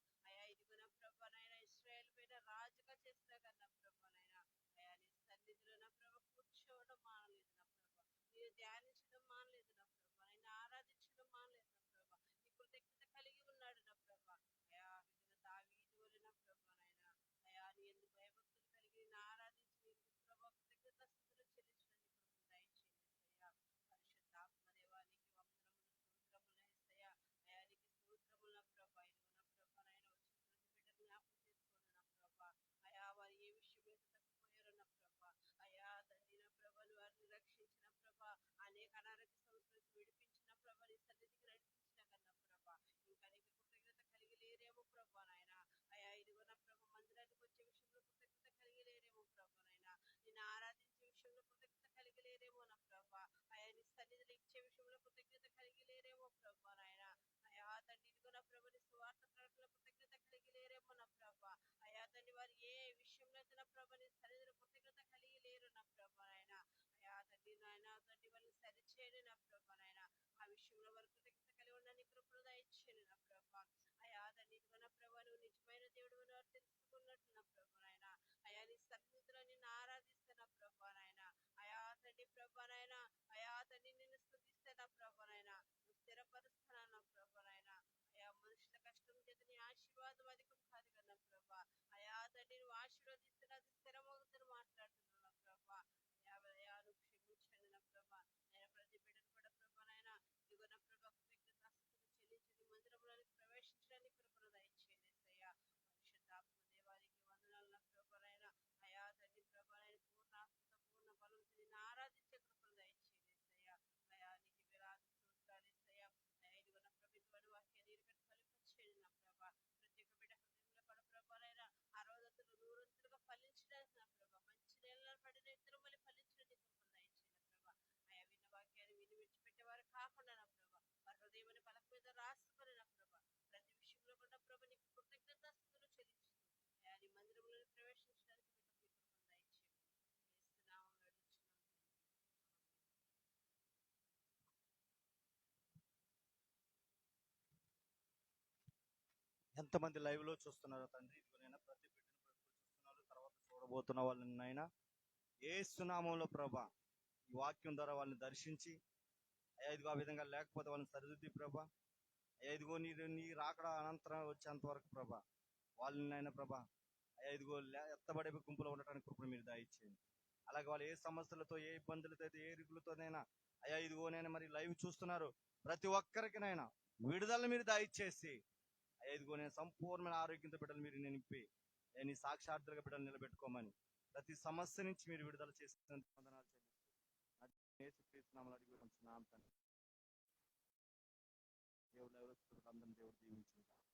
ఇదిగో నా ప్రభానైనా ఇశ్రాయేలు పైన రాజుగా చేసినా కన్నా ప్రభానైనా, నీ సన్నిధిలో నా ప్రభ కూర్చోవడం మానలేదు నా ప్రభా, నేను ధ్యానించడం మానలేదు నా ప్రభా, నేను ఆరాధించడం మానలేదు నా ప్రభా, నీ కృతజ్ఞత కలిగి ఉన్నాడు నా ప్రభా. విధంగా దావీదు వలె నా ప్రభానైనా, నీ ఎందుకు భయభక్తులు కలిగి నేను ఆరాధించి నీకు ప్రభా కృతజ్ఞత స్థుతులు చెల్లించడానికి కృపను దయచేయండి అయ్యా. పరిశుద్ధాత్మ దేవానికి వందనములు స్తోత్రములు యేసయ్యా. నీకు స్తోత్రములు నా ప్రభా. ఇదిగో నా ప్రభానైనా వచ్చిన ప్రతి బిడ్డ జ్ఞాపకం చేసుకోండి నా ప్రభా. వారు ఏ విషయంలో తప్పిపోయారో నా ప్రభా. తండ్రి నా ప్రభలు వారిని రక్షించిన ప్రభా, అనేక అనారోగ్య సమస్యలకు విడిపించిన ప్రభా, నీ సన్నిధికి నడిపించిన కన్నా ప్రభా, ఇంకా నీకు కృతజ్ఞత కలిగి లేరేమో ప్రభా నాయన. ఇదిగో నా ప్రభ మందిరానికి వచ్చే విషయంలో కృతజ్ఞత కలిగి లేరేమో ప్రభా నాయన, నిన్ను ఆరాధించే విషయంలో కృతజ్ఞత కలిగి లేరేమో నా ప్రభా. నీ సన్నిధిలో ఇచ్చే విషయంలో కృతజ్ఞత కలిగి లేరేమో ప్రభా నాయన. తండ్రి ఇదిగో నా ప్రభ నీ స్వార్థ ప్రకటనలో కృతజ్ఞత కలిగి లేరేమో నా ప్రభా. తండ్రి వారు ఏ విషయంలో అయితే నా ప్రభ నీ సన్నిధిలో కృతజ్ఞత కలిగి లేరు నా ప్రభా నాయన. తండ్రి నాయన తండ్రి వాళ్ళని సరిచేయండి నా ప్రభా నాయన. ఆ విషయంలో వారు కృతజ్ఞత కలిగి ఉండని కృపను దయచేయండి నా ప్రభా. తండ్రి ఇదిగో నా ప్రభా నువ్వు నిజమైన దేవుడు వారు తెలుసుకున్నట్టు నా ప్రభా నాయన. నీ సన్నిధిలో నిన్ను ఆరాధిస్తే నా ప్రభా నాయన. తండ్రి ప్రభా నాయన, తండ్రి నిన్ను స్తుతిస్తే నా ప్రభా నాయన, నువ్వు స్థిరపరుస్తున్నా నా ప్రభా నాయన. మనుషుల కష్టం చేత నీ ఆశీర్వాదం అధికం కాదు కదా ప్రభా. తండ్రి నువ్వు ఆశీర్వదిస్తున్నా అది స్థిరమవుతుని మాట్లాడుతున్నావు నా ప్రభా. నువ్వు క్షమించండి నా ప్రభా. నేను ప్రతి బిడ్డను కూడా ప్రభా నాయన ఇదిగో నా ప్రభా కృతజ్ఞతాస్తుతులు చెల్లించి మందిరంలోనికి ప్రవేశించడానికి కృపను దయచేయండి యేసయ్యా. పరిశుద్ధాత్మ దేవానికి వందనాలు నా ప్రభా నాయన. తండ్రి ప్రభా నాయన పూర్ణ ఆత్మతో పూర్ణ బలంతో నిన్ను ఆరాధించే కృపను దయచేయండి యేసయ్యా. నీకు వేలాది స్తోత్రాలు యేసయ్యా. ఇదిగో నా ప్రభు ఇటువంటి వాక్యాన్ని నీరుగట్టు ఫలింపచేయండి నా ప్రభా. ప్రతి ఒక్క బిడ్డ హృదయంలో కూడా ప్రభా నాయన 60 100 ఫలించడానికి నా ప్రభా, మంచి నేలలో పడిన ఇద్దరు మళ్ళీ ఫలించడానికి కృపను దయచేయండి ప్రభా. విన్న వాక్యాన్ని విని విడిచిపెట్టేవారు కాకుండా నా ప్రభా, వారి హృదయాన్ని పలక మీద రాసుకొని నా ప్రభా, ప్రతి విషయంలో కూడా ప్రభా నీకు కృతజ్ఞతాస్తుతులు చెల్లించుతూ నీ మందిరంలో ప్రవేశించడానికి మీకు మీ కృపను దయచేయండి. యేసు నామములో అడుగుచున్నాం తండ్రి. ఎంతమంది లైవ్ లో చూస్తున్నారో తండ్రి, ఇదిగోనైనా ప్రతి బిడ్డను చూస్తున్నారు, తర్వాత చూడబోతున్న వాళ్ళనైనా యేసు నామములో ప్రభా ఈ వాక్యం ద్వారా వాళ్ళని దర్శించి ఇదిగో ఆ విధంగా లేకపోతే వాళ్ళని సరిదిద్ది ప్రభా. ఇదిగో నీ రాకడ అనంతరం వచ్చేంత వరకు ప్రభా వాళ్ళనైనా ప్రభా ఇదిగో ఎత్తబడే గుంపులో ఉండటానికి కృపను మీరు దయచేయండి. అలాగే వాళ్ళు ఏ సమస్యలతో ఏ ఇబ్బందులతో అయితే ఏ ఇరుగులతోనైనా ఇదిగోనైనా మరి లైవ్ చూస్తున్నారు, ప్రతి ఒక్కరికినైనా విడుదల మీరు దయచేసి ఇదిగో నేను సంపూర్ణమైన ఆరోగ్యంతో బిడ్డలు మీరు నింపి నీ సాక్షార్థులుగా బిడ్డలు నిలబెట్టుకోమని ప్రతి సమస్య నుంచి మీరు విడుదల చేసినందుకు వందనాలు చెల్లిస్తూ యేసుక్రీస్తు నామములో అడిగి కొంచెం తండ్రి. దేవుడు ఎవరు అందరిని దేవుడు దీవించుకుంటారు.